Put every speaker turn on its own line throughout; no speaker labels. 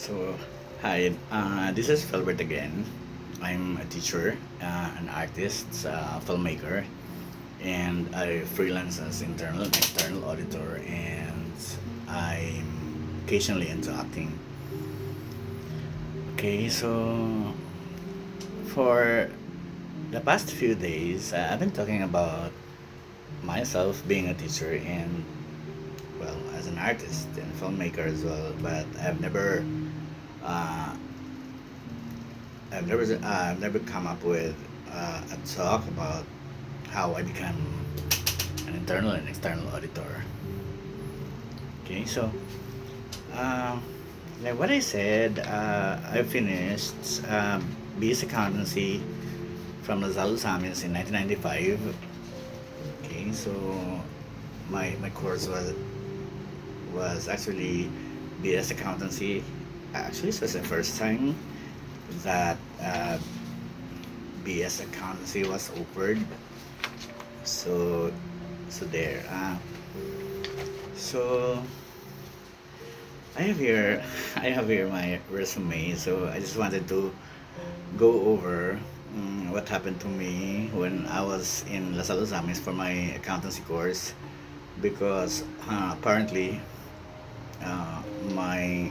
So, hi, this is Philbert again. I'm a teacher, an artist, filmmaker, and I freelance as internal and external auditor, and I'm occasionally into acting. Okay, so for the past few days, I've been talking about myself being a teacher and, well, as an artist and filmmaker as well, but uh, I've never come up with a talk about how I become an internal and external auditor. Okay, so um, like what I said, I finished BS Accountancy from Lazalo Samis in 1995. Okay, so my course was actually BS Accountancy. Actually, this was the first time that BS Accountancy was offered. So so there. So I have here my resume. So I just wanted to go over what happened to me when I was in Las Alzames for my accountancy course, because apparently uh, my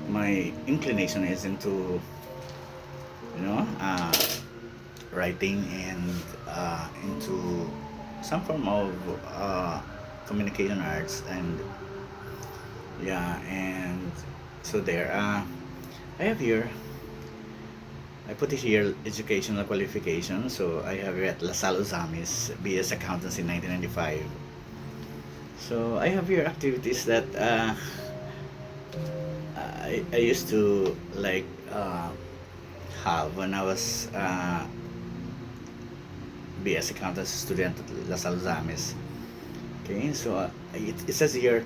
my inclination is into you know uh, writing and into some form of communication arts. And yeah, and so there. I have here. I put it here educational qualification. So I have here at La Salle Uzamis BS Accountancy 1995. So I have here activities that I used to like have when I was BS Accountancy student at La Salle Uzamis. Okay, so it says here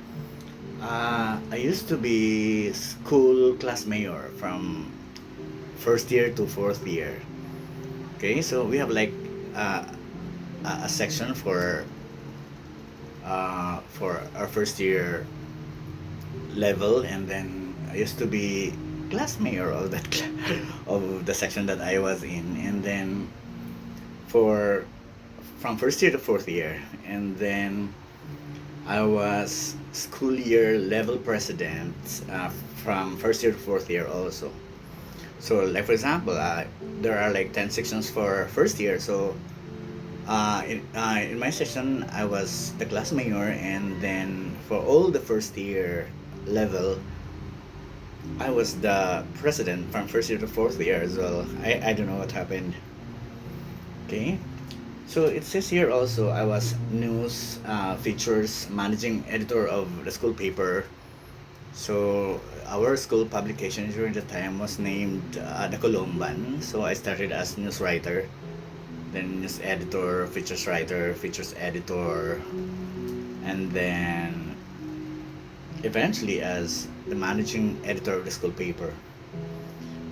I used to be school class mayor from first year to fourth year. Okay, so we have like uh, a section for our first year level, and then I used to be class mayor of that of the section that I was in, and then for from first year to fourth year, and then I was school year level president from first year to fourth year also. So, like for example, there are like 10 sections for first year. So, in my section, I was the class mayor, and then for all the first year level, I was the president from first year to fourth year as well. I don't know what happened. Okay. So it says here also I was news features managing editor of the school paper. So our school publication during the time was named the Columban. So I started as news writer, then news editor, features editor, and then eventually as the managing editor of the school paper.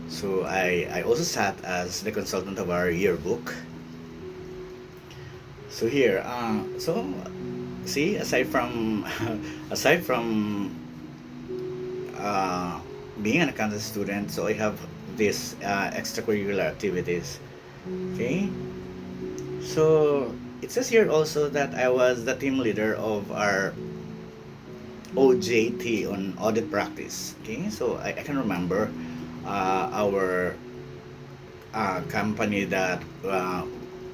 So I also sat as the consultant of our yearbook. So here, so see, aside from uh, being an accounting student, so I have these extracurricular activities. Okay, so it says here also that I was the team leader of our OJT on audit practice. Okay, so I can remember our company that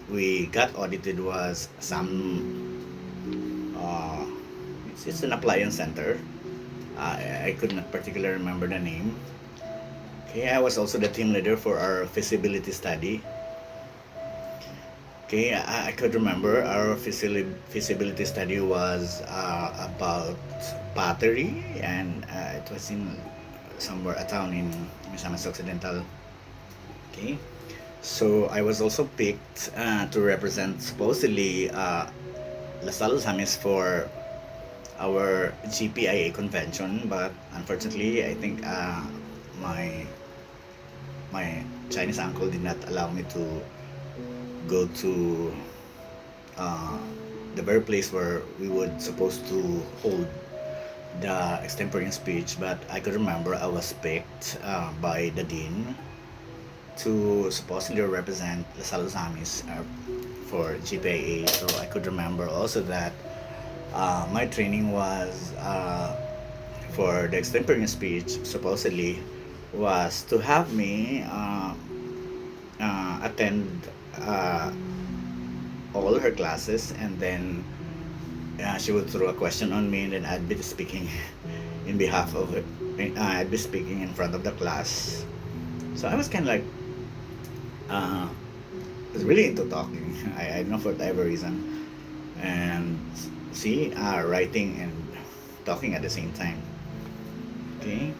we got audited was uh, it's an appliance center. I could not particularly remember the name. Okay, I was also the team leader for our feasibility study. Okay, I could remember our feasibility study was about pottery, and it was in somewhere a town in Misamis Occidental. Okay, so I was also picked to represent supposedly Las Alzames for our GPIA convention, but unfortunately, I think my my Chinese uncle did not allow me to go to uh, the very place where we would supposed to hold the extemporaneous speech, but I could remember I was picked by the dean to supposedly represent the Salazamis for GPA. So I could remember also that my training was for the extemporaneous speech, supposedly, was to have me attend uh, all her classes, and then she would throw a question on me, and then I'd be speaking in behalf of it. I'd be speaking in front of the class. So I was kind of like, uh, was really into talking. I don't know for whatever reason, and see, writing and talking at the same time. Okay.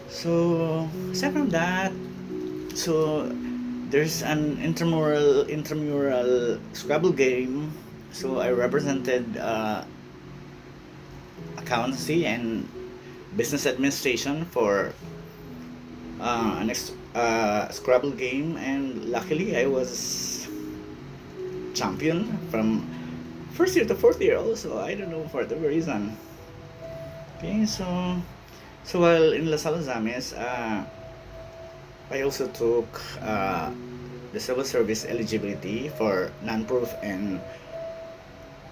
So aside from that, so there's an intramural Scrabble game. So I represented accountancy and business administration for Scrabble game, and luckily I was champion from first year to fourth year. Also, I don't know for whatever reason. Okay, so while in Las Alazames, I also took the civil service eligibility for non-proof and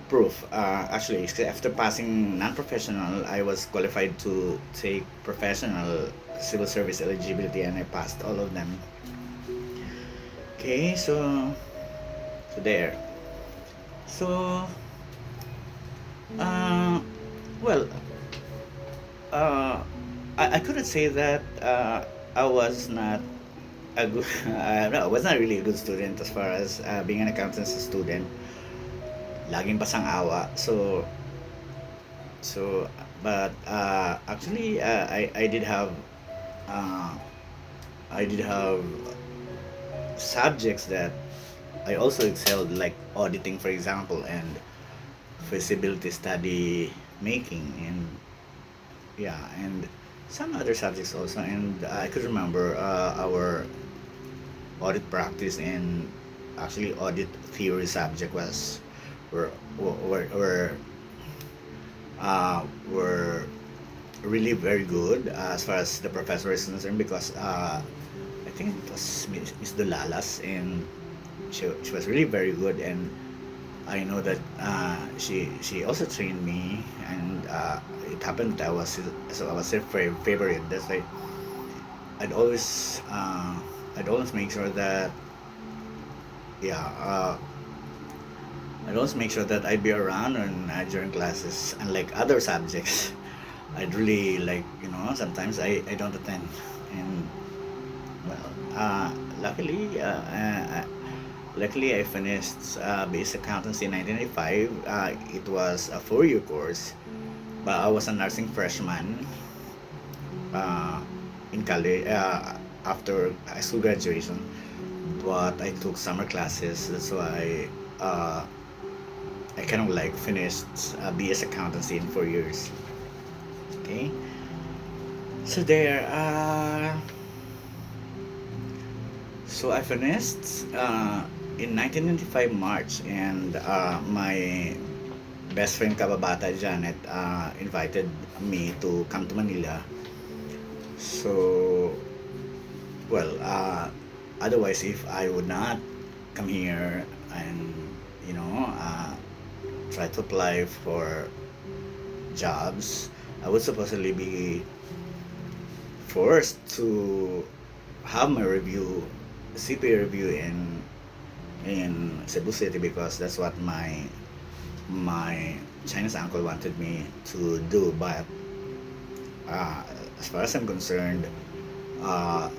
proof. Actually, after passing non-professional, I was qualified to take professional civil service eligibility, and I passed all of them. Okay, so there. So, uh, well, uh, I couldn't say that I was not a good. No, I was not really a good student as far as being an accountancy student. Laging pasang awa. So, but actually, uh, I did have subjects that I also excelled, like auditing, for example, and feasibility study making, and yeah, and some other subjects also. And I could remember our audit practice and actually audit theory subject was were were were really very good as far as the professor is concerned, because I think it was Miss Dolalas, and she was really very good, and I know that she also trained me, and it happened that I was her favorite. That's why I'd always uh, I'd always make sure that yeah I'd always make sure that I'd be around and during classes. Unlike other subjects, I'd really like, sometimes I don't attend, and well, luckily luckily I finished basic accountancy in 1995. It was a 4-year course, but I was a nursing freshman uh, in college after high school graduation. But I took summer classes. That's why I kind of like finished BS accountancy in 4 years. Okay, so there. So I finished in 1995 March, and my best friend Kababata Janet invited me to come to Manila. So, well, otherwise, if I would not come here and you know uh, try to apply for jobs, I would supposedly be forced to have my review, CPA review in Cebu City, because that's what my Chinese uncle wanted me to do. But uh, as far as I'm concerned, uh,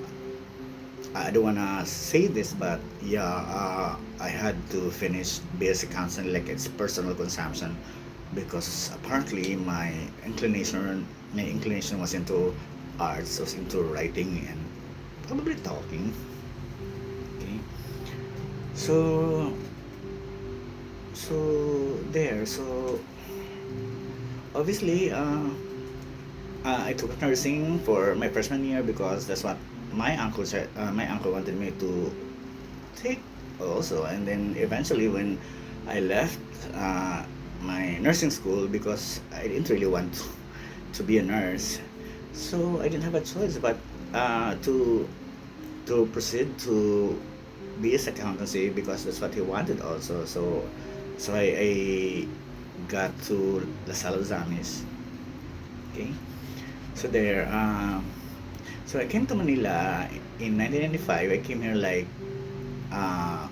I don't wanna say this, but yeah, I had to finish basic counseling like it's personal consumption, because apparently my inclination was into arts, was into writing and probably talking. Okay, so so obviously I took nursing for my freshman year because that's what my uncle wanted me to take also. And then eventually when I left uh, my nursing school, because I didn't really want to. to be a nurse. So I didn't have a choice but to proceed to be his accountancy because that's what he wanted also. So I got to La Salle Zamis. Okay. So there. So I came to Manila in 1995. I came here like uh,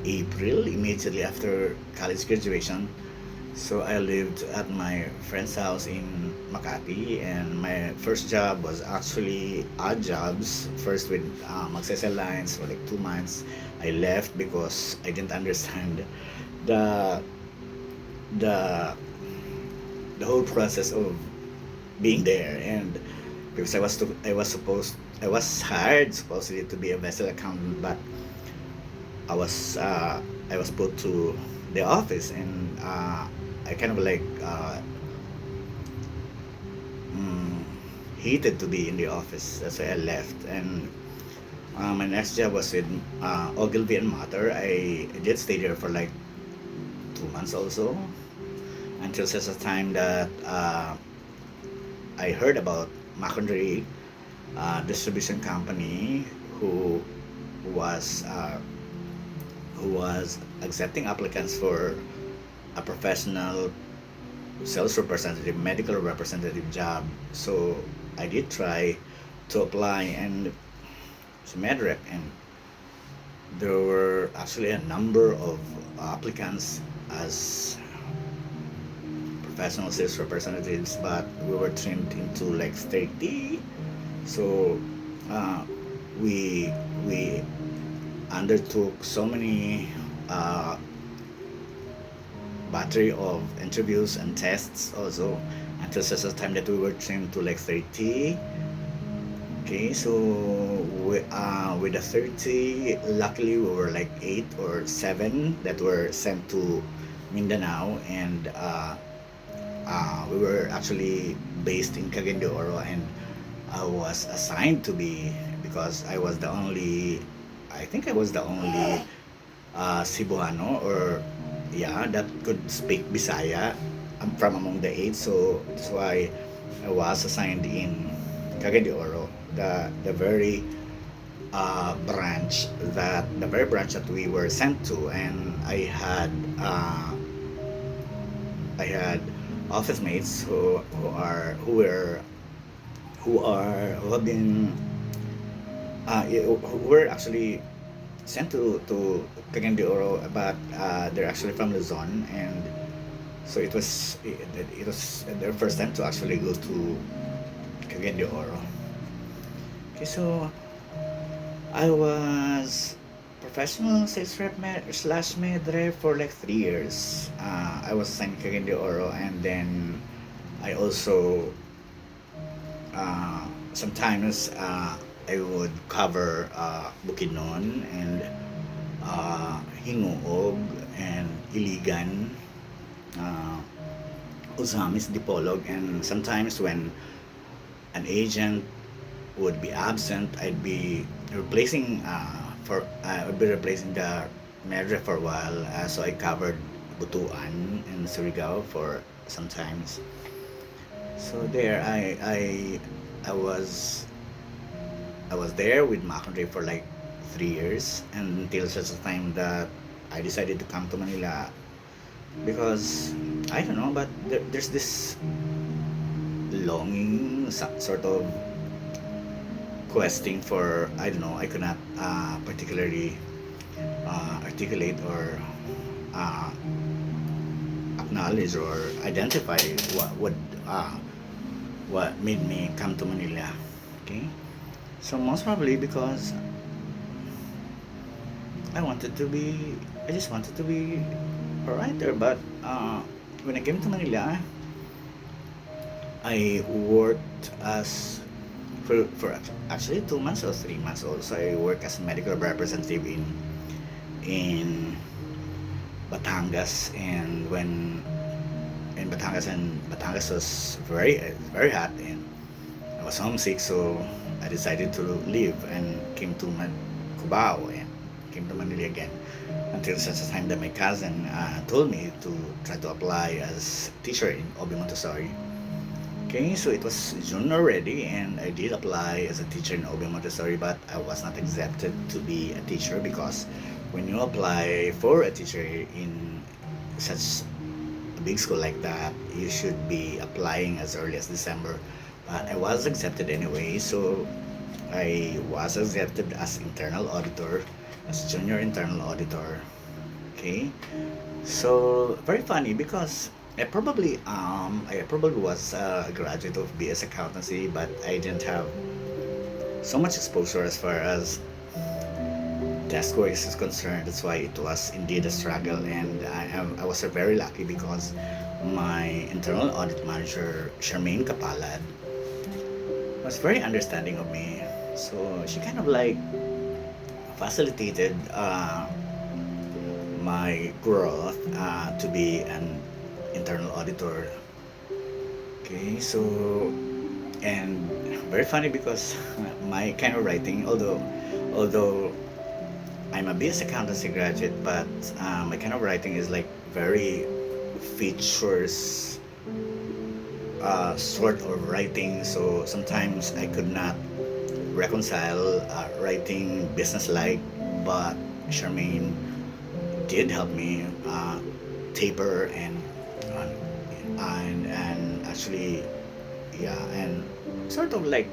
April, immediately after college graduation. So I lived at my friend's house in Makati, and my first job was actually odd jobs. First with Magsaysay Lines for like 2 months. I left because I didn't understand the the the whole process of being there, and because I was hired supposedly to be a vessel accountant, but I was uh, I was put to the office, and I kind of like mm, hated to be in the office. That's why I left. And my next job was with Ogilvy and Matter. I did stay there for like 2 months also, until such a time that I heard about Macondray distribution company who was uh, who was accepting applicants for a professional sales representative, medical representative job. So I did try to apply and to MedRec, and there were actually a number of applicants as professional sales representatives, but we were trimmed into like 30. So uh, we we undertook so many uh, battery of interviews and tests also, until such a time that we were trimmed to like 30. Okay, so with the 30, luckily we were like 8 or 7 that were sent to Mindanao, and we were actually based in Cagayan de Oro, and I was assigned to be, because I think I was the only Cebuano, or yeah, that could speak Bisaya from among the 8. So that's why I was assigned in Cagayan de Oro, the very the very branch that we were sent to. And I had office mates who have been who were actually sent to Cagayan de Oro, but they're actually from Luzon, and so it was their first time to actually go to Cagayan de Oro. Okay, so I was professional sales rep slash medre for like 3 years. I was assigned Cagayan de Oro, and then I also sometimes I would cover Bukidnon and Hinguog and Iligan, uh, Usamis, Dipolog, and sometimes when an agent would be absent, I would be replacing the manager for a while. So I covered Butuan and Surigao for sometimes. So there, I was I was there with Macondray for like 3 years, and until such a time that I decided to come to Manila, because I don't know, but there's this longing, sort of questing for, I don't know, I could not particularly articulate or uh, acknowledge or identify uh, what made me come to Manila. Okay, so most probably because I just wanted to be a writer. But when I came to Manila, I worked as for actually 2 months or 3 months also. I worked as a medical representative in Batangas, and when in Batangas, and Batangas was very hot, and I was homesick, so I decided to leave and came to Cubao, and came to Manila again, until such a time that my cousin told me to try to apply as teacher in Obi Montessori. Okay, so it was June already, and I did apply as a teacher in OB Montessori, but I was not accepted to be a teacher because when you apply for a teacher in such a big school like that, you should be applying as early as December. But I was accepted anyway, so I was accepted as internal auditor, as junior internal auditor. Okay, so very funny because I probably was a graduate of BS accountancy, but I didn't have so much exposure as far as desk work is concerned. That's why it was indeed a struggle, and I was very lucky because my internal audit manager Charmaine Kapalad was very understanding of me. So she kind of like facilitated my growth to be an internal auditor. Okay, so and very funny because my kind of writing, although I'm a BS accountancy graduate, but my kind of writing is like very features sort of writing. So sometimes I could not reconcile writing business like, but Charmaine did help me taper uh, and actually yeah, and sort of like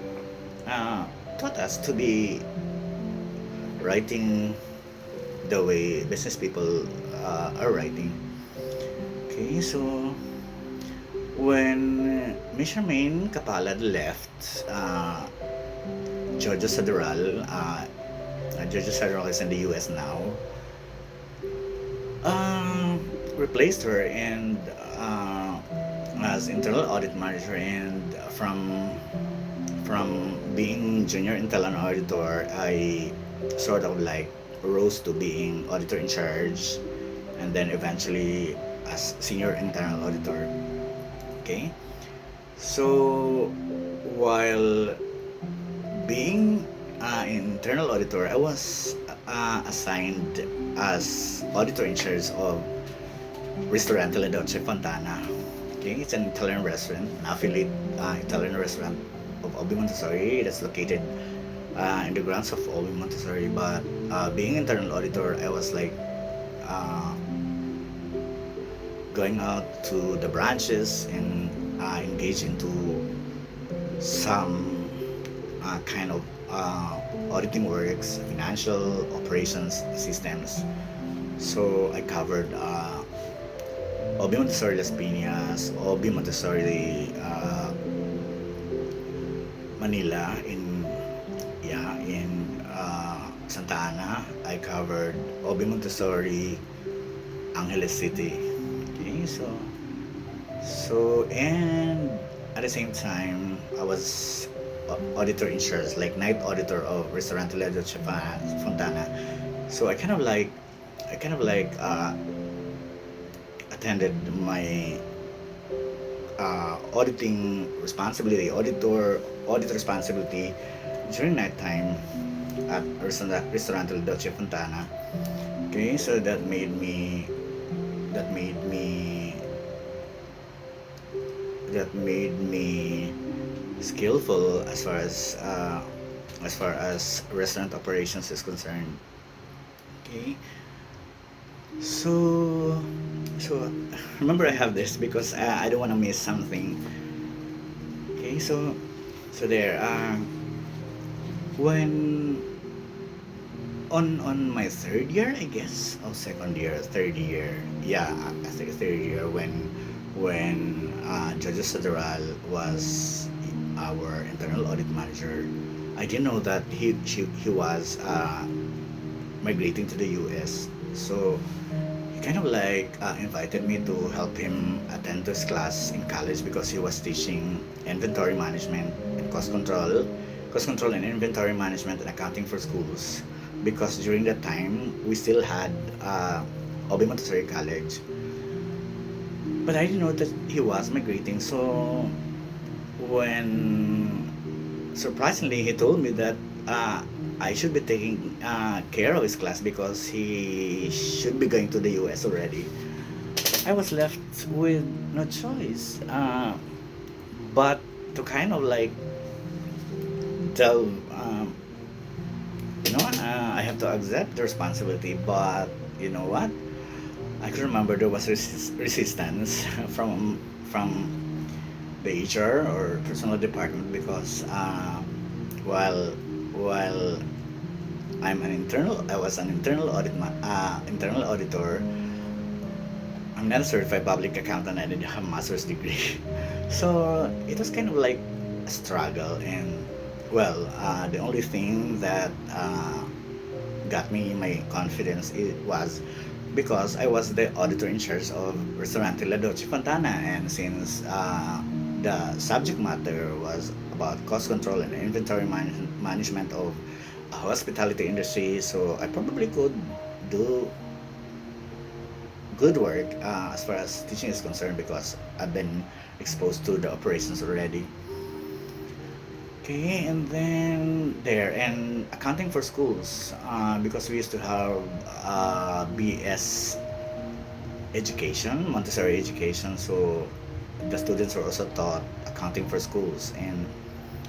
uh, taught us to be writing the way business people are writing. Okay, so when Miss Charmaine Kapalad left, Jojo Sadural, Jojo Sadural is in the US now, replaced her and as internal audit manager, and from being junior internal auditor, I sort of like rose to being auditor in charge, and then eventually as senior internal auditor. Okay, so while being internal auditor, I was assigned as auditor in charge of Restaurant La Dolce Fontana. Okay, it's an Italian restaurant, an affiliate Italian restaurant of Obi Montessori that's located in the grounds of Obi Montessori. But being internal auditor, I was like uh, going out to the branches and engage into some kind of auditing works, financial operations systems. So I covered Obi Montessori Las Piñas, Obi Montessori Manila in yeah in Santa Ana. I covered Obi Montessori Angeles City. Okay, so and at the same time I was auditor in charge, like night auditor of Restaurant La Dolce Fontana. So I kind of like attended my auditing responsibility, audit responsibility during night time at Restaurant La Dolce Fontana. Okay, so that made me that made me skillful as far as restaurant operations is concerned. Okay, so remember I have this because I don't want to miss something. Okay, so there when on my third year, I guess, oh, second year, third year, yeah, I think third year, when Judge Sederal was our internal audit manager. I didn't know that he was migrating to the US. So he kind of like invited me to help him attend to his class in college because he was teaching inventory management and cost control and inventory management and accounting for schools. Because during that time we still had Obi Montessori College, but I didn't know that he was migrating. So when surprisingly he told me that I should be taking care of his class because he should be going to the US already. I was left with no choice. But to kind of like delve, I have to accept the responsibility, but you know what? I can remember there was resistance from the HR or personal department because while while I was an internal auditor. I'm not a certified public accountant. I didn't have a master's degree, so it was kind of like a struggle. And well, the only thing that got me my confidence it was because I was the auditor in charge of Restaurante La Dolce Fontana, and since the subject matter was about cost control and inventory management of a hospitality industry, so I probably could do good work as far as teaching is concerned because I've been exposed to the operations already. Okay, and then there and accounting for schools because we used to have BS education, Montessori education, so the students were also taught accounting for schools, and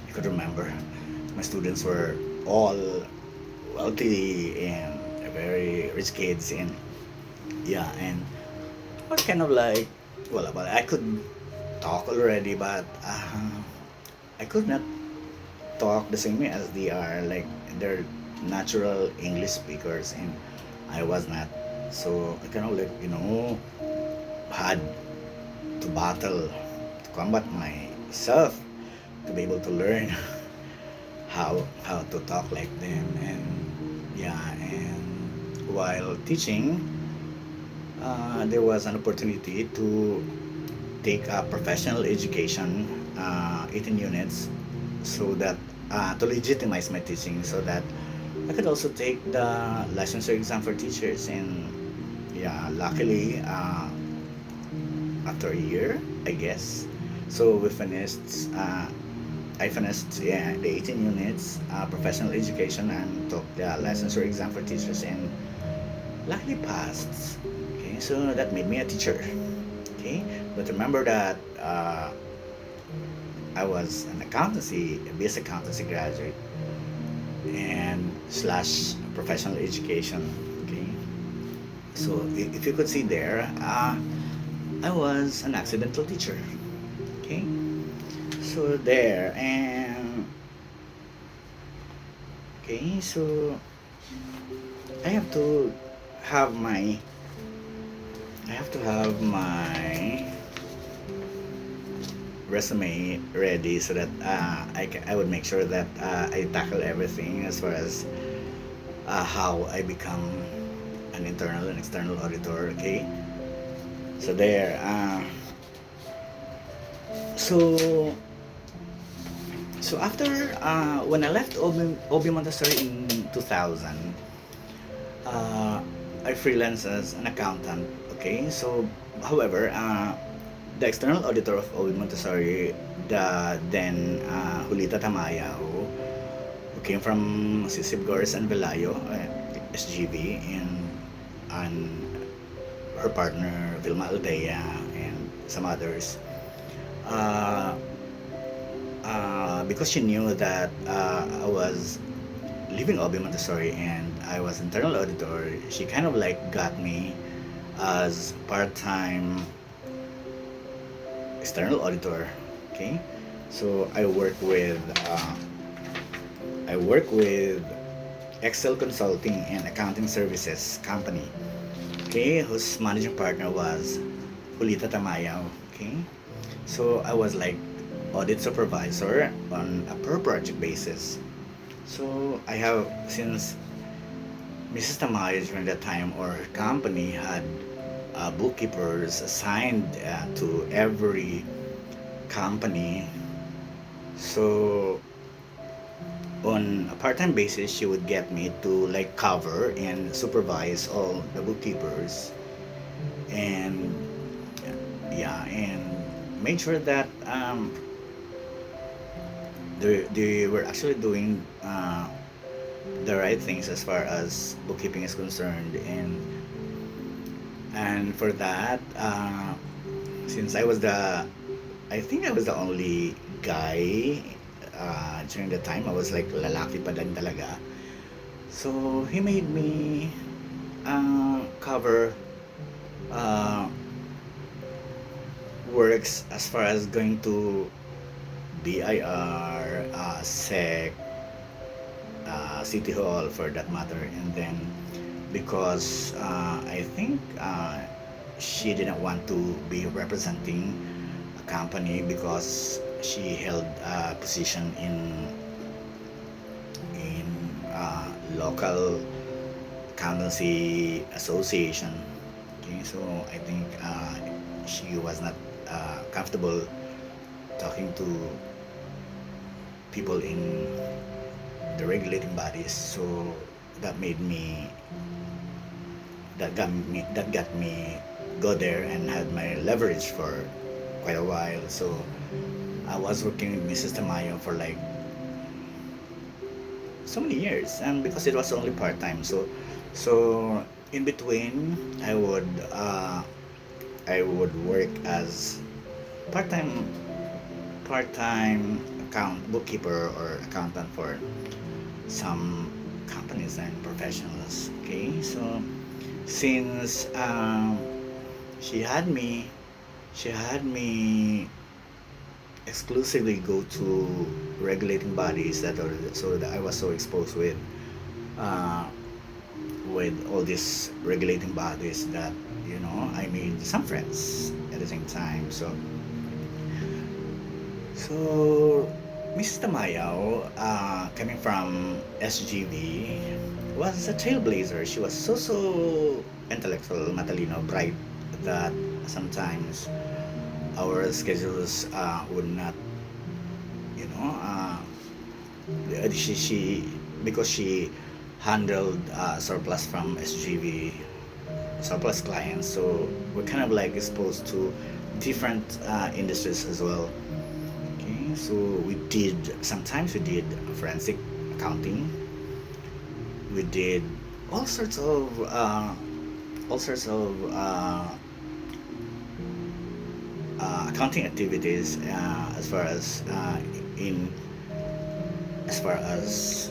I could remember my students were all wealthy and very rich kids, and yeah, and I was kind of like, well, I could talk already, but I could not talk the same way as they are. Like they're natural English speakers, and I was not. So I kind of like had to battle to combat myself to be able to learn how to talk like them, and yeah, and while teaching, there was an opportunity to take a professional education, 18 units, so that to legitimize my teaching, so that I could also take the licensure exam for teachers. And yeah, luckily, after a year, I guess, so we finished. I finished, yeah, the 18 units, professional education, and took the licensure exam for teachers, and luckily passed. Okay, so that made me a teacher. Okay, but remember that I was an a BS accountancy graduate and slash professional education. Okay, so if you could see there, I was an accidental teacher. Okay, so there, and okay, so I have to have my I have to have my resume ready so that I would make sure that I tackle everything as far as how I become an internal and external auditor. Okay, so there. So so after when I left OB Montessori in 2000, uh, I freelanced as an accountant. Okay, so however, the external auditor of OB Montessori, the then Julita Tamayo, who came from Sisibgores and Velayo, SGV, and her partner Vilma Aldea and some others. Uh, because she knew that I was leaving OB Montessori and I was internal auditor, she kind of like got me as part-time external auditor. Okay, so I work with Excel Consulting and Accounting Services Company. Okay, whose managing partner was Julita Tamayaw. Okay, so I was like audit supervisor on a per project basis. So I have since Mrs. Tamayo during that time or her company had bookkeepers assigned to every company. So on a part-time basis, she would get me to like cover and supervise all the bookkeepers, and yeah, and made sure that they were actually doing the right things as far as bookkeeping is concerned. And for that, since I think I was the only guy during the time. I was like lalaki pa din talaga. So he made me cover uh, works as far as going to BIR, SEC, City Hall for that matter. And then because I think she didn't want to be representing a company because she held a position in local accountancy association. Okay, so I think she was not comfortable talking to people in the regulating bodies. So that made me that got me go there and had my leverage for quite a while. So I was working with Mrs. Tamayo for like so many years, and because it was only part time, so in between I would work as part time part time account bookkeeper or accountant for some companies and professionals. Okay, so since she had me she had me exclusively go to regulating bodies that are so that I was so exposed uh, with all these regulating bodies that I made some friends at the same time. So Mrs. Tamayaw, coming from SGV, was a trailblazer. She was so intellectual, matalino, bright that sometimes our schedules would not, you know, she because she handled surplus from SGV, surplus clients, so we're kind of like exposed to different industries as well. Okay, so we did forensic accounting. We did all sorts of all sorts of accounting activities in as far as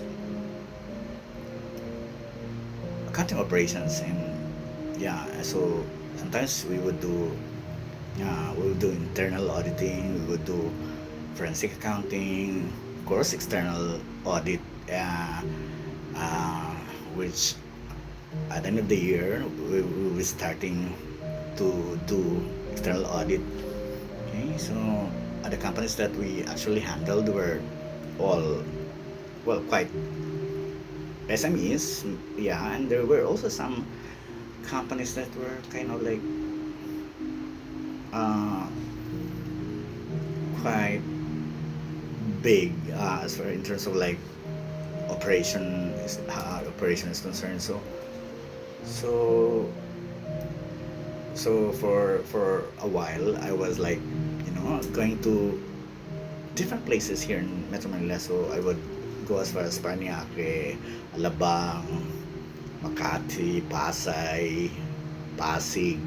accounting operations. And yeah, so sometimes we would do internal auditing, we would do forensic accounting, of course external audit, uh, which at the end of the year we will be starting to do external audit. Okay, so the companies that we actually handled were all, well, quite SMEs, yeah, and there were also some companies that were kind of like uh, quite big as far in terms of like operation is concerned. So for a while I was like going to different places here in Metro Manila. So I would go as far as Paranaque, Alabang, Makati, Pasay, Pasig,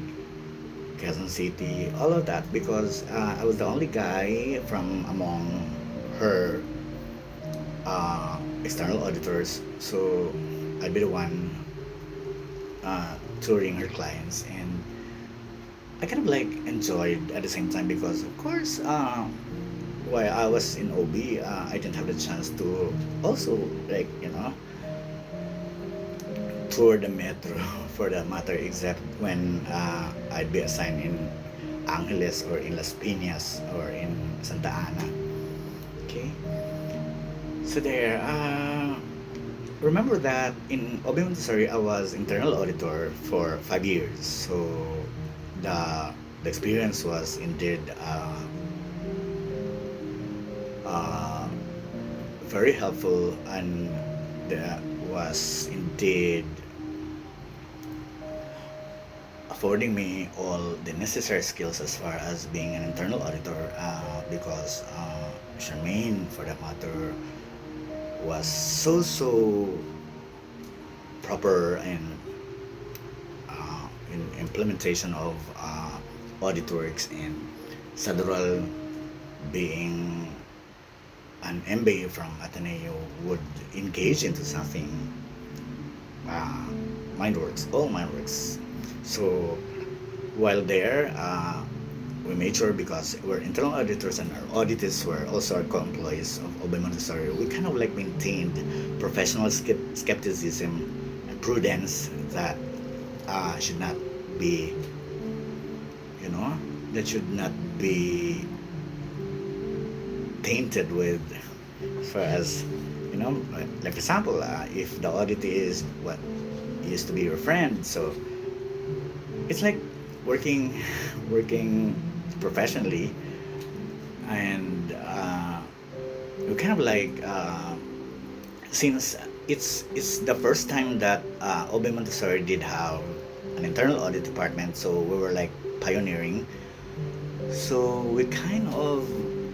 Quezon City, all of that, because I was the only guy from among her external auditors. So I'd be the one touring her clients, and I kind of like enjoyed at the same time because, of course, while I was in OB, I didn't have the chance to also like tour the metro for that matter, except when I'd be assigned in Angeles or in Las Piñas or in Santa Ana. Okay, so there. Remember that in OB Montessori, I was internal auditor for 5 years. So the the experience was indeed uh, very helpful, and that was indeed affording me all the necessary skills as far as being an internal auditor, because Charmaine, for that matter, was so proper in implementation of audit works and Sadural being an MBA from Ateneo would engage into something uh, Mindworks, all Mindworks. So while there, we made sure because we're internal auditors and our auditors were also our co-employees of Obey Montessori, we kind of like maintained professional skepticism and prudence that should not be, you know, that should not be tainted with, as far as, you know, like for example, if the audit is what used to be your friend, so it's like working working professionally, and we kind of like since it's the first time that Obe Montessori did have an internal audit department, so we were like pioneering. So we kind of,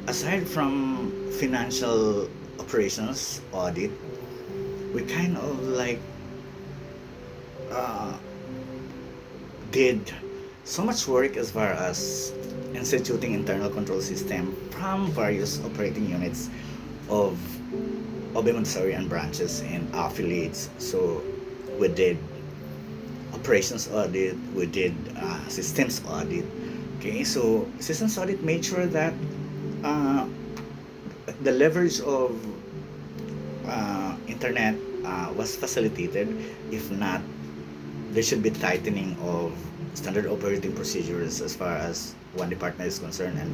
aside from financial operations audit, we kind of like uh, did so much work as far as instituting internal control system from various operating units of Obe Montessori and branches and affiliates. So we did operations audit, we did systems audit. Okay, so systems audit made sure that uh, the leverage of internet was facilitated. If not, there should be tightening of standard operating procedures as far as one department is concerned, and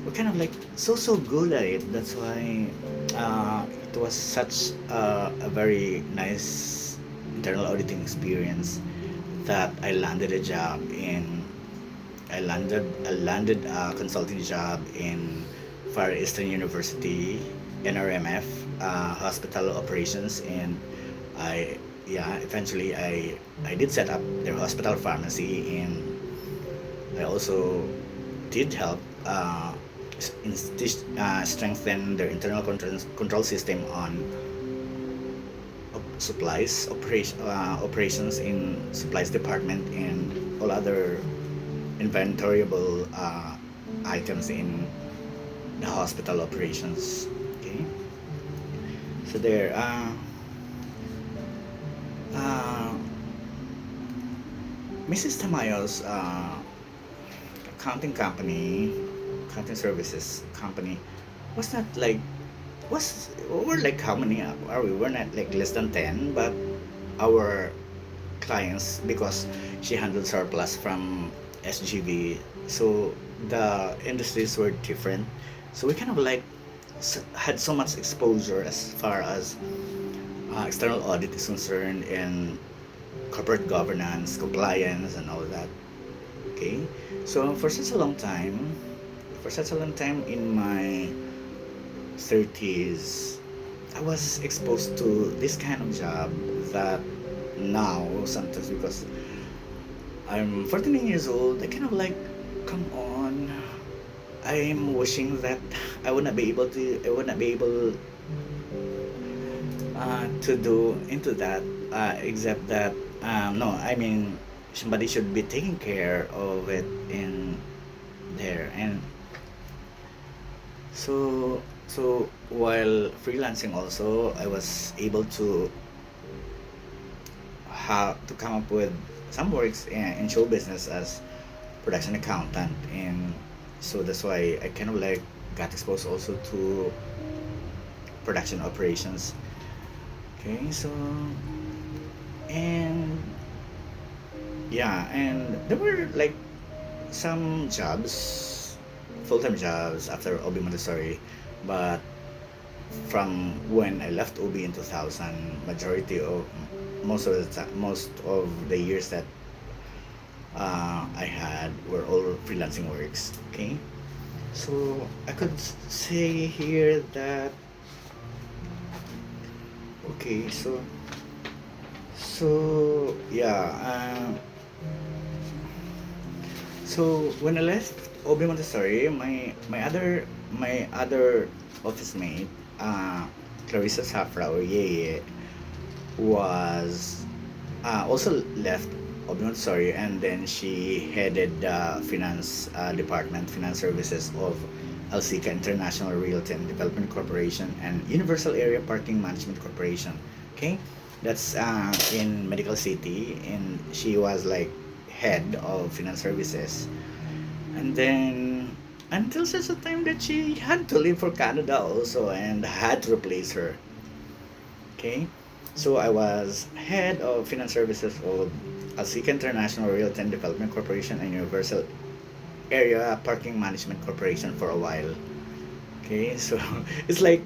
we're kind of like so good at it. That's why it was such a very nice internal auditing experience that I landed a consulting job in Far Eastern University, NRMF, hospital operations, and I eventually I did set up their hospital pharmacy, and I also did help strengthen their internal control system on operations in supplies department and all other inventoriable items in the hospital operations. Okay, so there. Uh, Mrs. Tamayo's accounting company, accounting services company, was not like we're like, how many are we? We're not like less than 10, but our clients, because she handled surplus from SGV, so the industries were different. So we kind of like had so much exposure as far as external audit is concerned, and corporate governance, compliance, and all that. Okay, so for such a long time in my 30s, I was exposed to this kind of job that now sometimes, because I'm 49 years old, I kind of like, come on, I'm wishing that I would not be able to do into that, except that no, I mean, somebody should be taking care of it in there. And so while freelancing also, I was able to come up with some works in show business as production accountant, and so that's why I kind of like got exposed also to production operations. Okay, so, and yeah, and there were like some jobs, full-time jobs after OB Montessori, but from when I left OB in 2000, majority of most of the years that I had were all freelancing works. Okay, so I could say here that, okay, so yeah, so when I left OB Montessori, my other office mate, Clarissa Safra, or Yeye, was also left OB Montessori, and then she headed the finance department, finance services of Alsica International Realty and Development Corporation, and Universal Area Parking Management Corporation. Okay, that's in Medical City, and she was like head of finance services. And then until such a time that she had to leave for Canada also, and had to replace her. Okay, so I was head of finance services of Alsica International Realty and Development Corporation and Universal Area Parking Management Corporation for a while. Okay, so it's like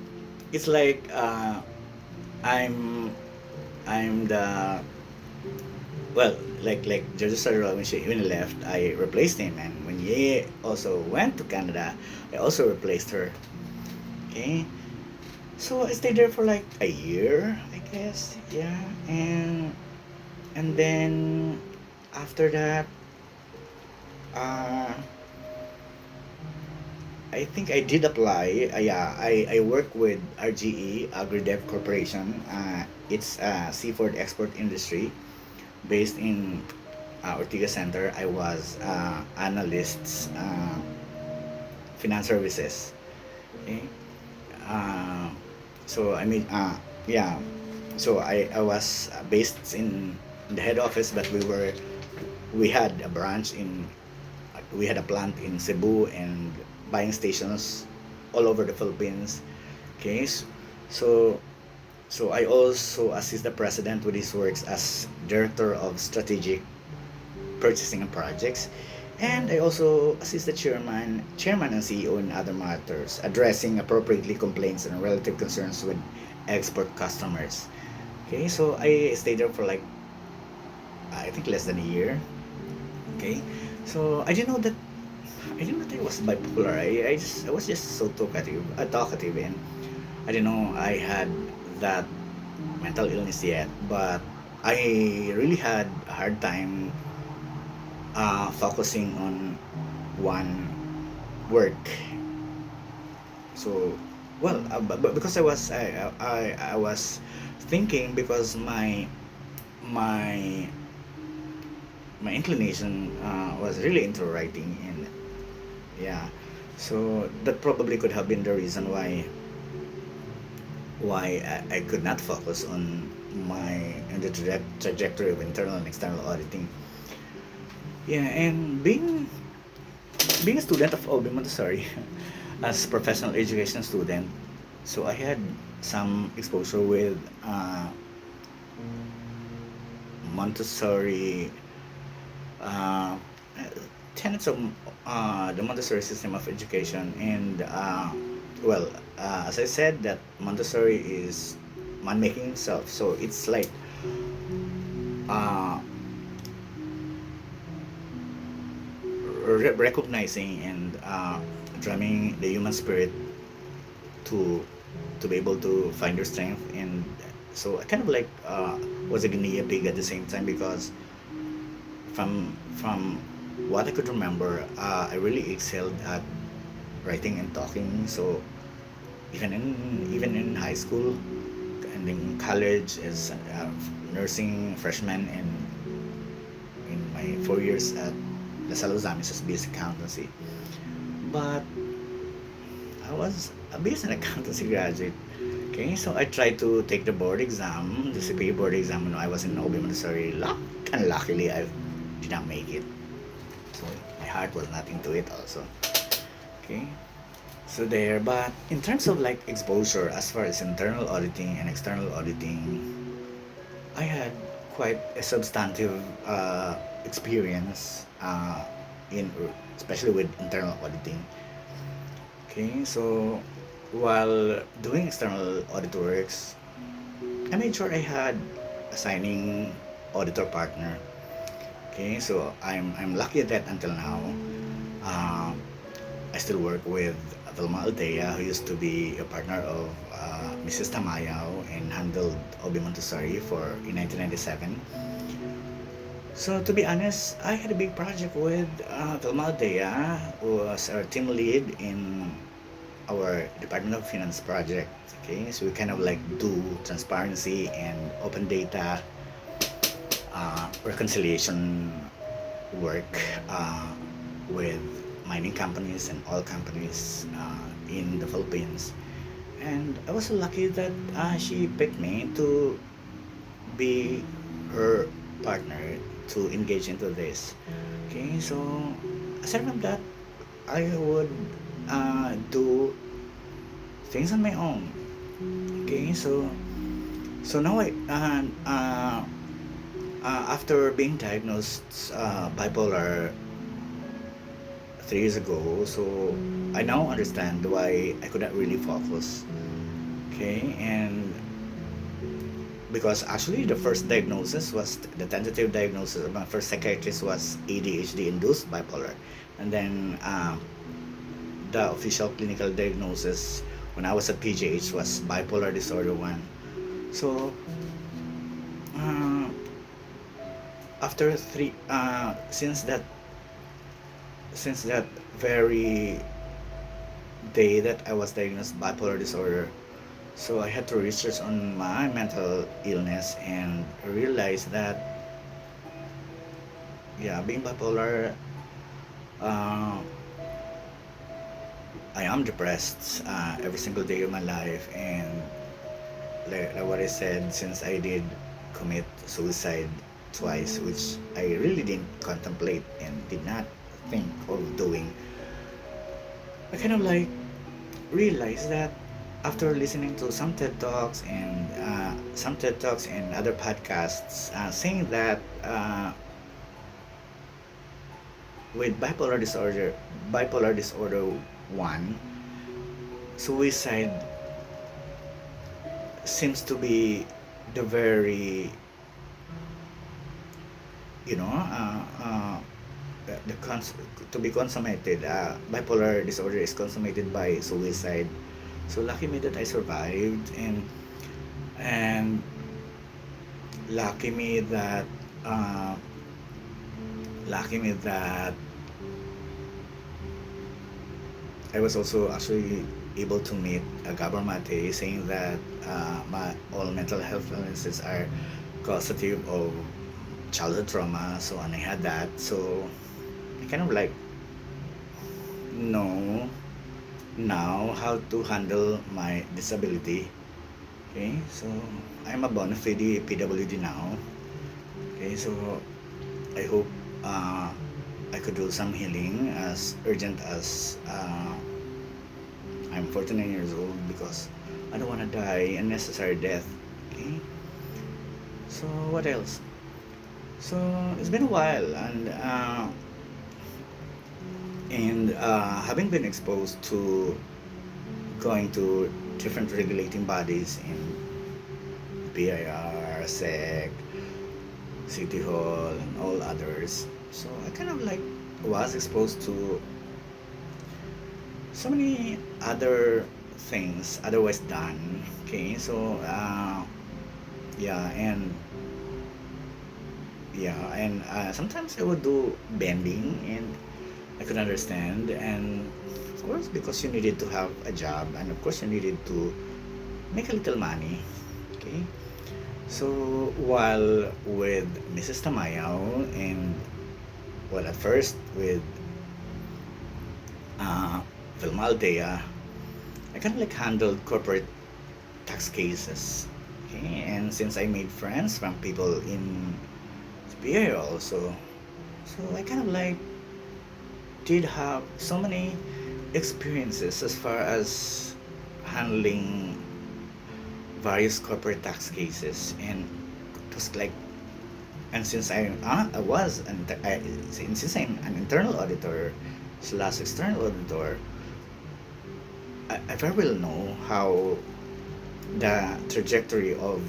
it's like I'm I'm the well, like Jojo Sarro, when he left, I replaced him, and when he also went to Canada, I also replaced her. Okay, so I stayed there for like a year, I guess. Yeah, and then after that, uh, I think I did apply. Yeah, I work with RGE, AgriDev Corporation. It's a seafood export industry based in Ortiga Center. I was analysts, finance services. Okay. Uh, so I mean, yeah. So I was based in the head office, but we had a branch in we had a plant in Cebu and buying stations all over the Philippines. Okay, so so I also assist the president with his works as director of strategic purchasing and projects, and I also assist the chairman and CEO in other matters, addressing appropriately complaints and relative concerns with export customers. Okay, so I stayed there for like I think less than a year. Okay, so I didn't know that I was bipolar. I was just so talkative, and I didn't know I had that mental illness yet. But I really had a hard time focusing on one work. So, well, but because I was thinking because my my inclination was really into writing, and yeah, so that probably could have been the reason why I could not focus on my on the trajectory of internal and external auditing. Yeah, and being a student of OB Montessori as professional education student, so I had some exposure with Montessori uh, tenets of the Montessori system of education, and well, as I said, that Montessori is man making himself, so it's like uh, recognizing and drumming the human spirit to be able to find your strength. And so I kind of like was a guinea pig at the same time, because from what I could remember, I really excelled at writing and talking. So even in high school and in college as nursing freshman, and in my 4 years at La Salle Zamis as basic accountancy. But I was a basic accountancy graduate. Okay, so I tried to take the board exam, the CPA board exam, when I was in OB Montessori. And luckily, I did not make it. So my heart was not into it also. Okay, so there. But in terms of like exposure, as far as internal auditing and external auditing, I had quite a substantive experience in especially with internal auditing. Okay, so while doing external audit works, I made sure I had a signing auditor partner. Okay, so I'm lucky that until now, uh, I still work with Vilma Aldea, who used to be a partner of Mrs. Tamayaw and handled Obi Montessori for in 1997. So to be honest, I had a big project with Vilma Aldea, who was our team lead in our Department of Finance project. Okay, so we kind of like do transparency and open data reconciliation work with mining companies and oil companies in the Philippines. And I was so lucky that she picked me to be her partner to engage into this. Okay, so aside from that, I would do things on my own. Okay, so now after being diagnosed bipolar 3 years ago, so I now understand why I could not really focus. Okay, and because actually the first diagnosis was the tentative diagnosis of my first psychiatrist was ADHD induced bipolar, and then the official clinical diagnosis when I was at PGH was bipolar disorder 1. So uh, after three since that very day that I was diagnosed bipolar disorder, so I had to research on my mental illness and realize that yeah, being bipolar, uh, I am depressed every single day of my life, and like what I said, since I did commit suicide twice, which I really didn't contemplate and did not think of doing, I kind of like realized that after listening to some TED talks and other podcasts saying that with bipolar disorder 1, suicide seems to be the very, you know, the to be consummated. Bipolar disorder is consummated by suicide. So lucky me that I survived, and lucky me that uh, lucky me that I was also actually able to meet a government saying that all mental health illnesses are causative of childhood trauma. So and I had that. So I kind of like know now how to handle my disability. Okay, so I'm a bona fide PWD now. Okay, so I hope I could do some healing as urgent as I'm 49 years old, because I don't want to die unnecessary death. Okay, so what else? So it's been a while, and having been exposed to going to different regulating bodies in BIR, SEC, City Hall, and all others. So I kind of like was exposed to so many other things otherwise done. Okay, so yeah, and sometimes I would do bending, and I could understand, and of course because you needed to have a job, and of course you needed to make a little money. Okay, so while with Mrs. Tamayaw, and well, at first with uh, Vilma Aldea, I kind of like handled corporate tax cases. Okay, and since I made friends from people in PA also, so I kind of like did have so many experiences as far as handling various corporate tax cases, and it was like, and since since I'm an internal auditor slash external auditor, I very well know how the trajectory of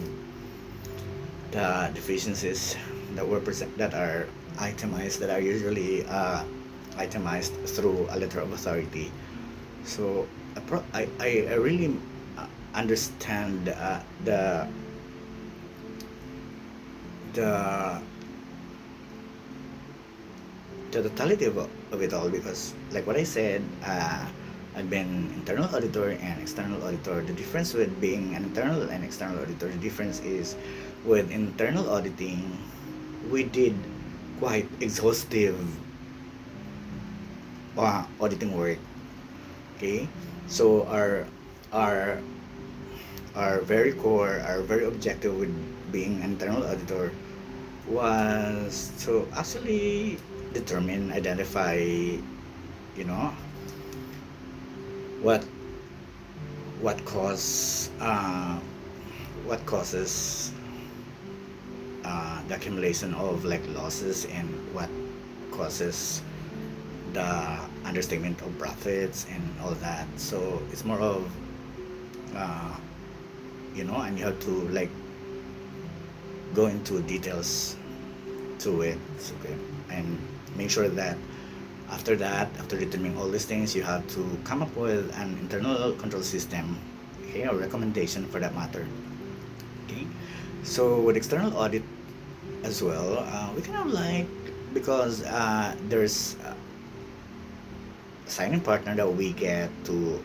the deficiencies that are itemized, that are usually itemized through a letter of authority. So I really understand the the totality of it all, because like what I said, I've been internal auditor and external auditor. The difference with being an internal and external auditor, the difference is with internal auditing, we did quite exhaustive auditing work. Okay, so our our very core, our very objective with being an internal auditor was to actually determine, identify, what what cause what causes the accumulation of like losses, and what causes the understatement of profits and all that. So it's more of uh, and you have to like go into details to it. Okay, and make sure that after that, after determining all these things, you have to come up with an internal control system, okay, or recommendation for that matter. Okay, so with external audit as well, we kind of like, because there's a signing partner that we get to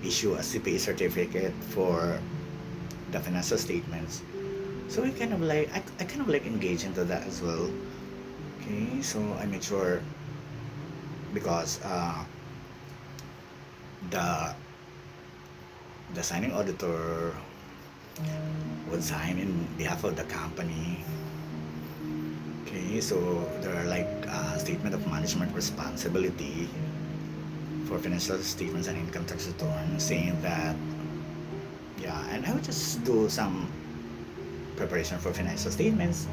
issue a CPA certificate for the financial statements. So we kind of like, I kind of like engage into that as well. Okay, so I make sure, because the the signing auditor would sign in behalf of the company. Okay, so there are like statement of management responsibility for financial statements and income tax return, saying that, yeah, and I would just do some preparation for financial statements,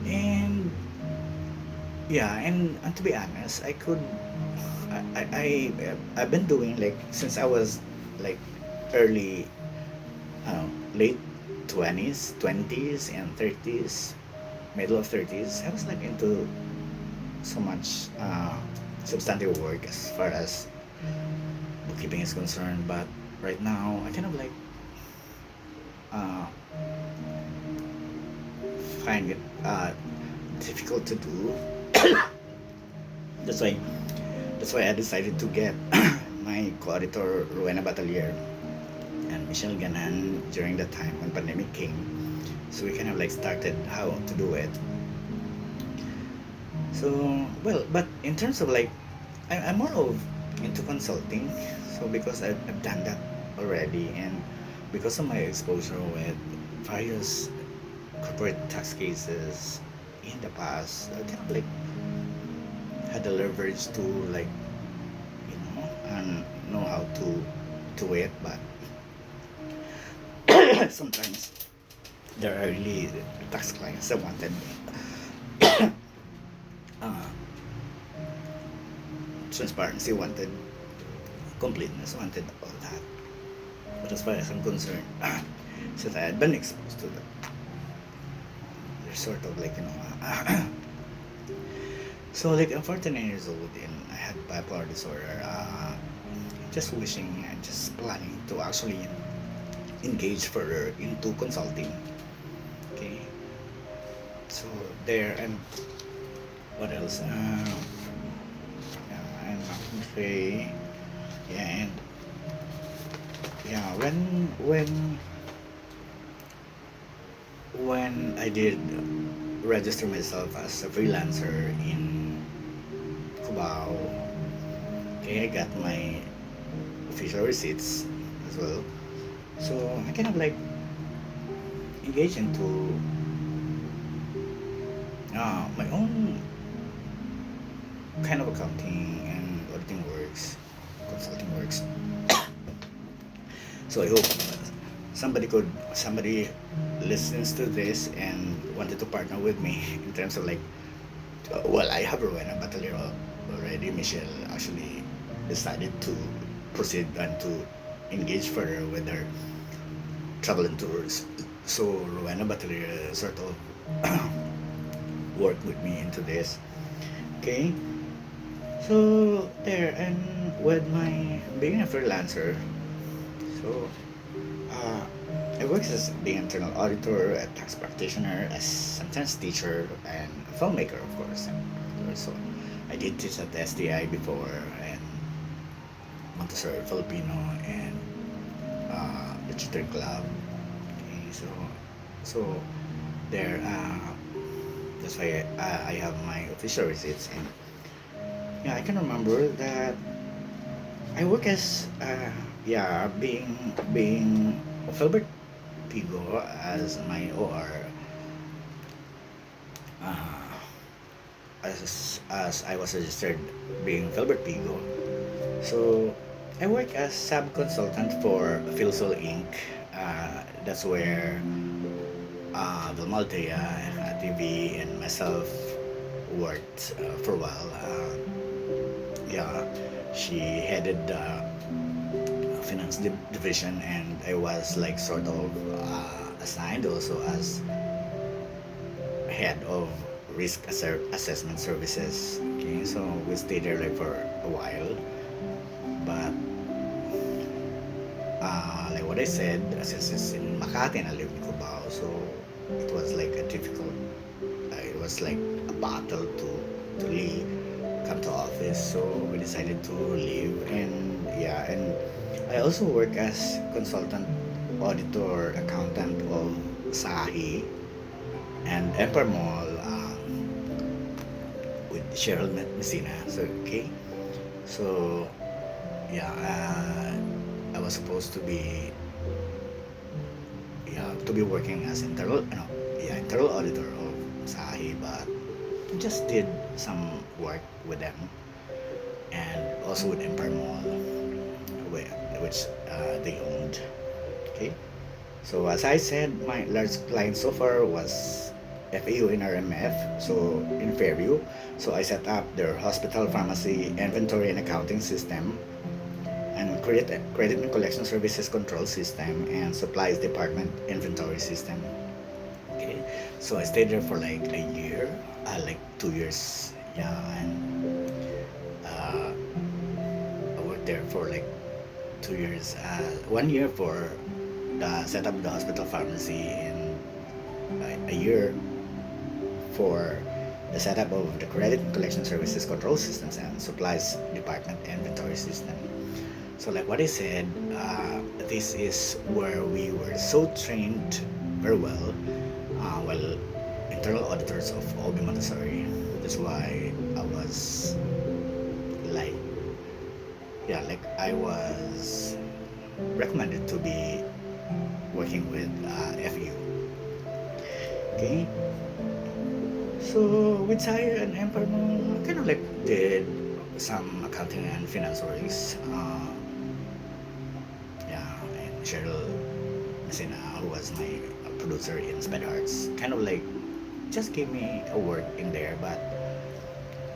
and yeah, and to be honest, I've been doing like since I was like early, late 20s and 30s, middle of 30s. I was like into so much substantive work as far as bookkeeping is concerned, but right now I kind of like uh, find it difficult to do. that's why that's why I decided to get my co-auditor Rowena Batalier and Michelle Ganan during the time when pandemic came. So we kind of like started how to do it. So, well, but in terms of like, I'm more of into consulting. So because I've done that already, and because of my exposure with various corporate tax cases in the past, I kind of like had the leverage to like, and know how to do it. But sometimes there are really tax clients that wanted uh, transparency, wanted completeness, wanted all that. But as far as I'm concerned, since I had been exposed to that, there's sort of like, so like I'm 49 years old and I had bipolar disorder. Just wishing and just planning to actually engage further into consulting. Okay, so there. And what else? Yeah, and okay, yeah, and yeah, when I did register myself as a freelancer in Cubao, okay, I got my official receipts as well. So I kind of like engage into my own kind of accounting and auditing works, consulting works. So I hope somebody listens to this and wanted to partner with me in terms of like, well, I have Rowena Batalier already. Michelle actually decided to proceed and to engage further with her travel and tours. So Rowena Batalier sort of worked with me into this. Okay, so there, and with my being a freelancer, so uh, I work as being internal auditor, a tax practitioner, a sentence teacher, and a filmmaker, of course. And so I did teach at the STI before, and Montessori Filipino, and the Children Club. Okay, so there. That's why I have my official receipts, and yeah, I can remember that I work as yeah, being Filbert Pigo as my OR, uh, as I was registered being Filbert Pigo. So I work as sub consultant for Philsol Inc. That's where Vilmaltea, TV, and myself worked for a while. Yeah, she headed finance division, and I was like sort of assigned also as head of risk assessment services. Okay, so we stayed there like for a while, but like what I said, since it's in Makati and I live in Cubao, so it was like a difficult. It was like a battle to leave, come to office. So we decided to leave, and yeah, and I also work as consultant, auditor, accountant of Sahi and Empire Mall with Cheryl Messina. So okay, so yeah, I was supposed to be yeah to be working as internal no yeah internal auditor of Sahi, but just did some work with them and also with Empire Mall, which they owned. Okay, so as I said, my large client so far was FAU in RMF, so in Fairview. So I set up their hospital pharmacy inventory and accounting system, and credit and collection services control system, and supplies department inventory system. Okay, so I stayed there for like a year, like 2 years, yeah, and uh, I worked there for like 2 years. 1 year for the set up the hospital pharmacy, and a year for the setup of the credit and collection services control systems and supplies department inventory system. So like what I said, this is where we were so trained very well, well, internal auditors of OB Montessori. That's why I was like, yeah, like I was recommended to be working with FU. Okay, so with Sire and Empire, kind of like did some accounting and finance works. Yeah, and Cheryl Messina, who was my producer in Sped Arts, kind of like just gave me a work in there. But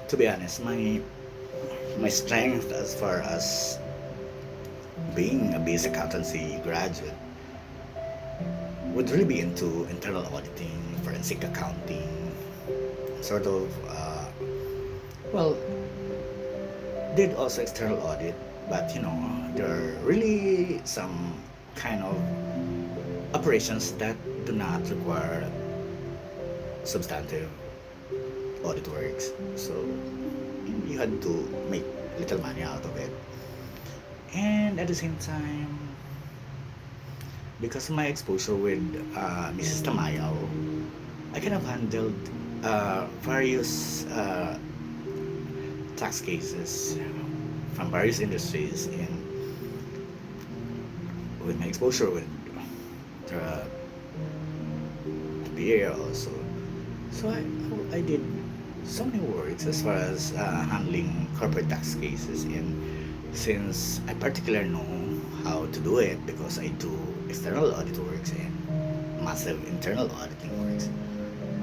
to be honest, my strength as far as being a base accountancy graduate would really be into internal auditing, forensic accounting, sort of, well, did also external audit, but you know, there are really some kind of operations that do not require substantive audit works. So you had to make little money out of it. And at the same time, because of my exposure with Mrs. Tamayaw, I kind of handled various tax cases from various industries, and with my exposure with the BA also. So I did so many works as far as handling corporate tax cases, and since I particularly know how to do it because I do external audit works and massive internal auditing works,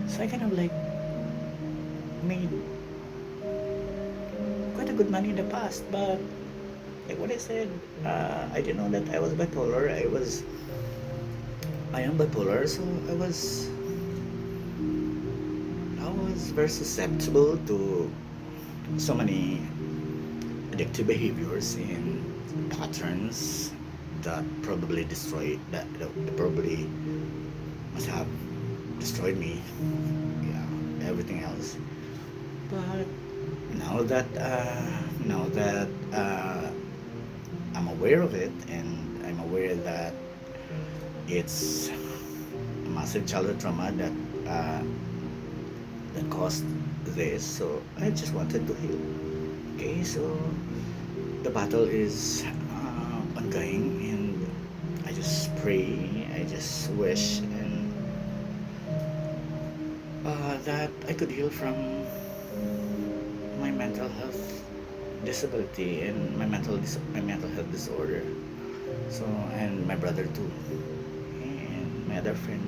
so I kind of like made quite a good money in the past. But like what I said, I didn't know that I was bipolar. I am bipolar, so I was very susceptible to so many addictive behaviors and patterns that probably that probably must have destroyed me. Yeah, everything else. But now that I'm aware of it, and I'm aware that it's a massive childhood trauma that caused this, so I just wanted to heal. Okay, so the battle is ongoing, and I just pray, I just wish, and that I could heal from my mental health disability and my mental health disorder. So, and my brother too, and my other friend,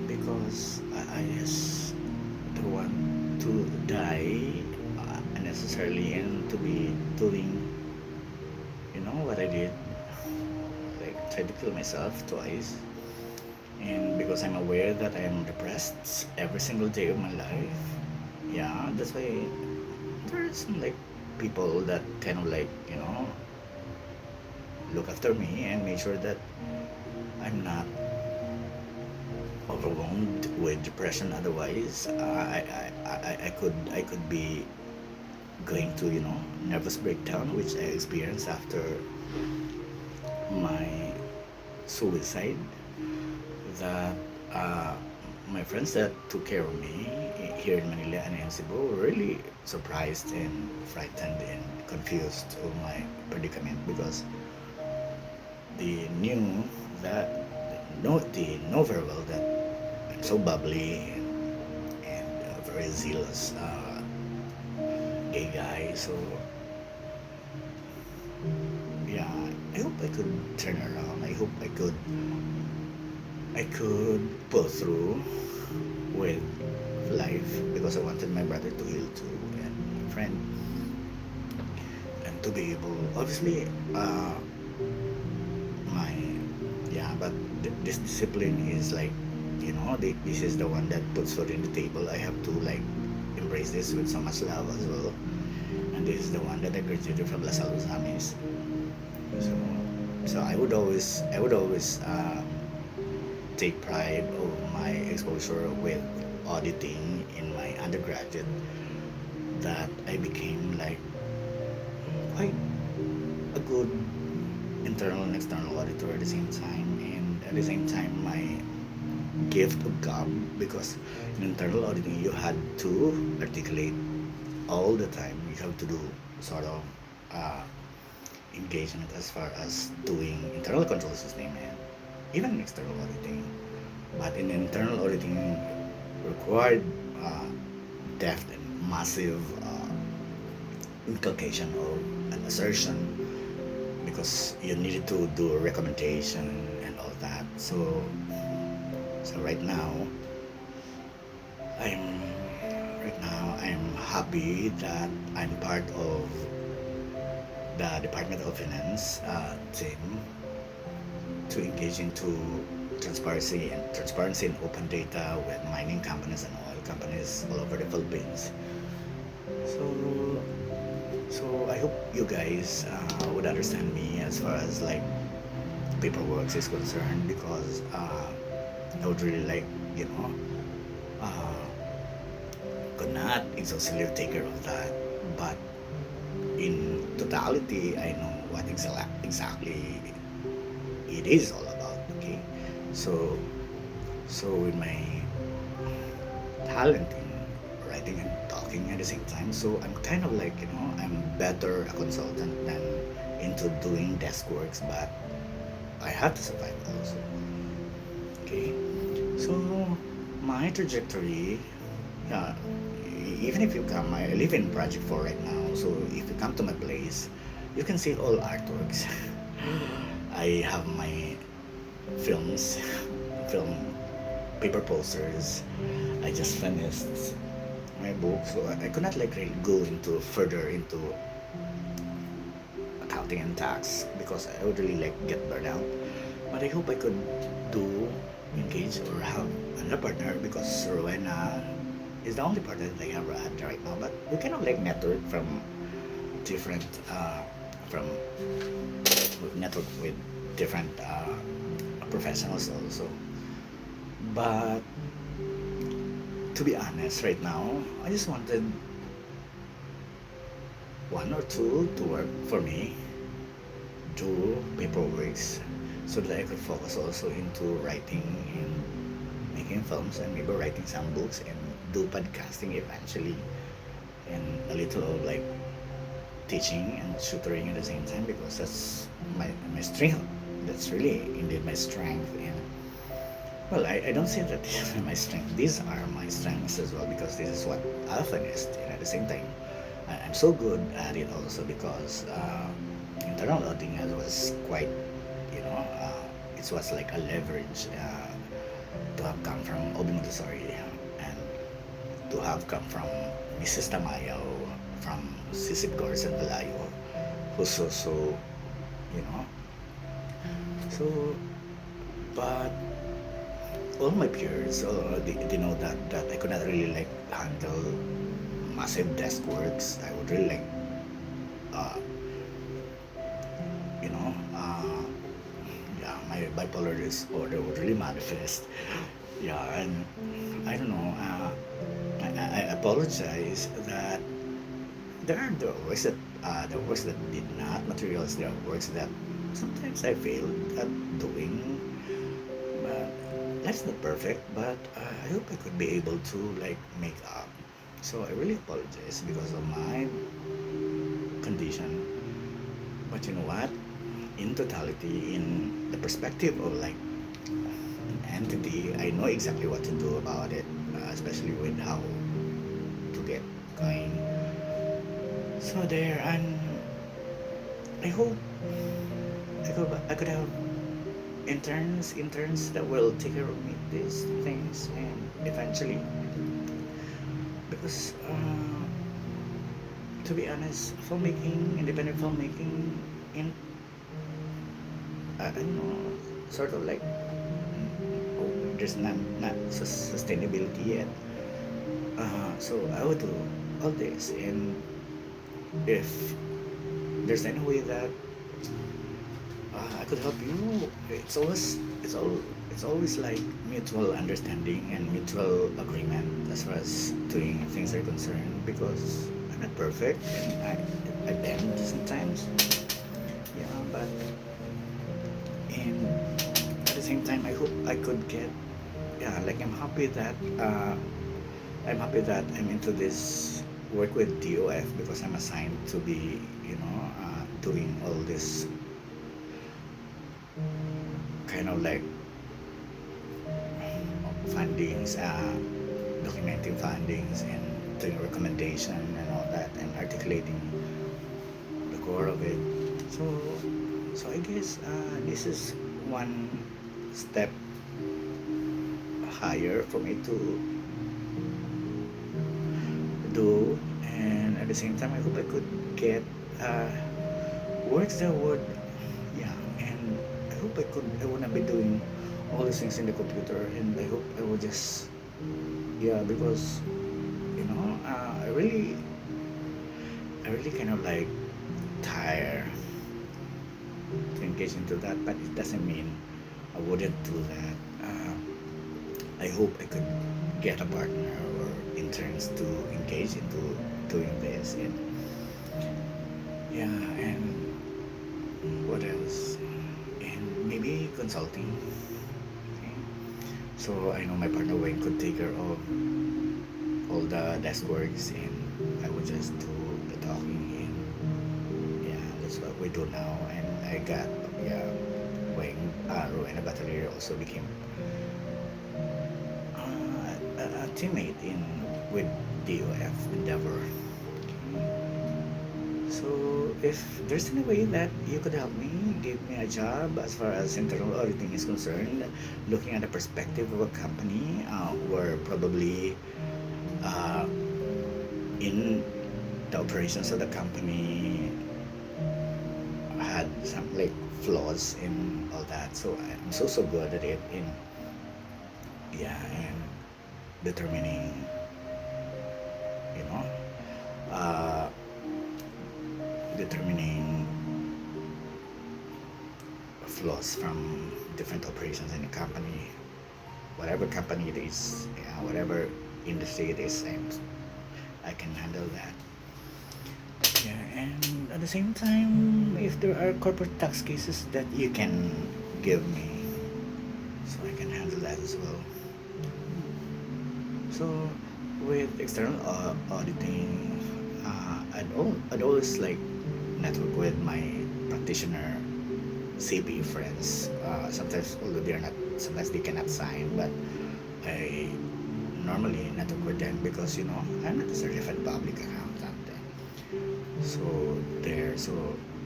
because I just don't want to die unnecessarily and to be doing, what I did, like tried to kill myself twice. And because I'm aware that I am depressed every single day of my life, yeah, that's why there's some like people that kind of like, look after me and make sure that I'm not overwhelmed with depression. Otherwise, I could be going to, nervous breakdown, which I experienced after my suicide. That uh, my friends that took care of me here in Manila and in Cebu were really surprised and frightened and confused of my predicament, because they knew that they know very well that I'm so bubbly and very zealous gay guy. So yeah, I hope I could turn around. I hope I could pull through with life, because I wanted my brother to heal too, and my friend, and to be able, obviously, my yeah, but this discipline is like, this is the one that puts food in the table. I have to like embrace this with so much love as well, and this is the one that I graduated from Las Alzamis. So, I would always take pride of my exposure with auditing in my undergraduate, that I became like quite a good internal and external auditor at the same time, and at the same time my gift of gab, because in internal auditing you had to articulate all the time. You have to do sort of uh, engagement as far as doing internal control system and even external auditing. But in internal auditing required uh, depth and massive inculcation of an assertion, because you needed to do a recommendation and all that. So I'm right now I'm happy that I'm part of the Department of Finance team to engage into transparency and open data with mining companies and oil companies all over the Philippines. So so I hope you guys would understand me as far as like paperwork is concerned, because I would really like, you know uh, could not exhaustively take care of that, but in totality I know what exactly it is all about. Okay, so with my talent in writing and talking at the same time, so I'm kind of like, I'm better a consultant than into doing desk works, but I have to survive also. Okay, so my trajectory, uh, even if you come, I live in Project 4 right now, so if you come to my place, you can see all artworks. I have my films, film paper posters. I just finished my book, so I could not like really go into further into accounting and tax, because I would really like get burned out. But I hope I could do engage or have another partner, because Rowena is the only partner that I have had right now. But we kind of like network from different from network with different professionals also. But to be honest, right now I just wanted one or two to work for me, do paperworks, so that I could focus also into writing and making films, and maybe writing some books and do podcasting eventually, and a little of like teaching and tutoring at the same time because that's my strength. That's really indeed my strength. And well, I don't say that this is my strength. These are my strengths as well because this is what I finished. And at the same time, I'm so good at it also because internal auditing was quite, it was like a leverage to have come from Obi Montessori and to have come from Mrs. Tamayo, from Sisip Gorsan Palayo, who's also, you know, so, but all my peers, they know that I could not really like handle massive desk works. I would really like, uh, you know, yeah, my bipolar disorder would really manifest. Yeah, and I don't know. I apologize that there are the works that did not materialize. There are works that sometimes I failed at doing. But life's not perfect. But I hope I could be able to like make up. So I really apologize because of my condition. But you know what? In totality, in the perspective of like an entity, I know exactly what to do about it, especially with how to get going. So there, and I hope I could have interns that will take care of me these things, and eventually, because to be honest, filmmaking, independent filmmaking, in I don't know, sort of like there's not sustainability yet. So I would do all this, and if there's any way that I could help you, it's always like mutual understanding and mutual agreement as far as doing things are concerned. Because I'm not perfect and I bend sometimes. Yeah, but and at the same time, I hope I could get, yeah, like I'm happy that I'm into this work with DOF because I'm assigned to be, doing all this kind of like findings, documenting findings and doing recommendation and all that and articulating the core of it. So, so I guess this is one step higher for me to do, and at the same time, I hope I could get uh, works that would, yeah, and I hope I would not be doing all these things in the computer, and I hope I would just, yeah, because I really kind of like tire to engage into that, but it doesn't mean I wouldn't do that. I hope I could get a partner or interns to engage into doing this, and yeah, and what else? And maybe consulting. Okay. So I know my partner Wayne could take care of all the desk works, and I would just do the talking, and yeah, that's what we do now. And I got, yeah, Wayne, Rowena Batalier also became a teammate in with DOF Endeavor. So if there's any way that you could help me, give me a job as far as internal auditing is concerned, looking at the perspective of a company where probably uh, in the operations of the company had some like flaws in all that. So I'm so good at it in, yeah, and determining, you know, uh, determining flaws from different operations in the company, whatever company it is, yeah, whatever industry it is, and I can handle that. Yeah, and at the same time, if there are corporate tax cases that you can give me, so I can handle that as well. So with external auditing, I'd always like network with my practitioner CP friends. Sometimes, although they're not, sometimes they cannot sign, but I normally network with them because I'm not a certified public accountant. So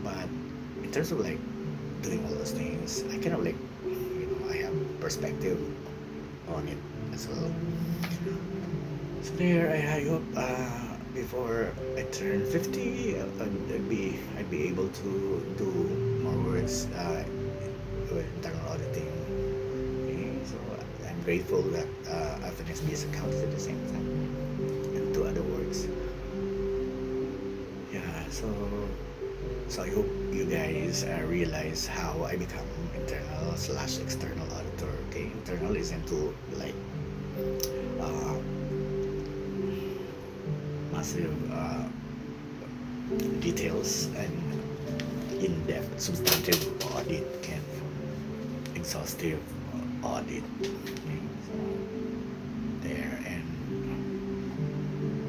but in terms of like doing all those things, I kind of like I have perspective on it as well. So there, I hope before I turn 50, I'd be able to do more works with internal auditing. Okay, so I'm grateful that I finished these accounts at the same time and do other works. Yeah, so I hope you guys realize how I become internal slash external auditor. Okay, internal is into like uh, massive details and in-depth substantive audit and exhaustive audit. Okay, so there, and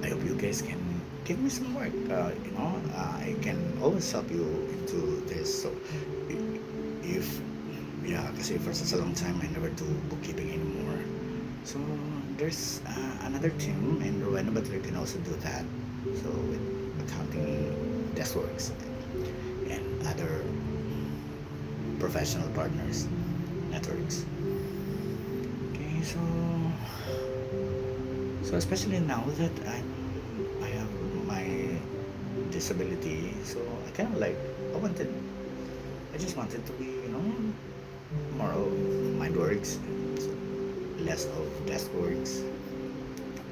I hope you guys can give me some work. I can always help you into this. So if yeah, kasi for such a long time I never do bookkeeping anymore. So there's another team, and Rowena Butler can also do that. So with accounting desk works and other professional partners, networks. Okay, so especially now that I have my disability, so I kind of like I just wanted to be more of mind works, so less of desk works,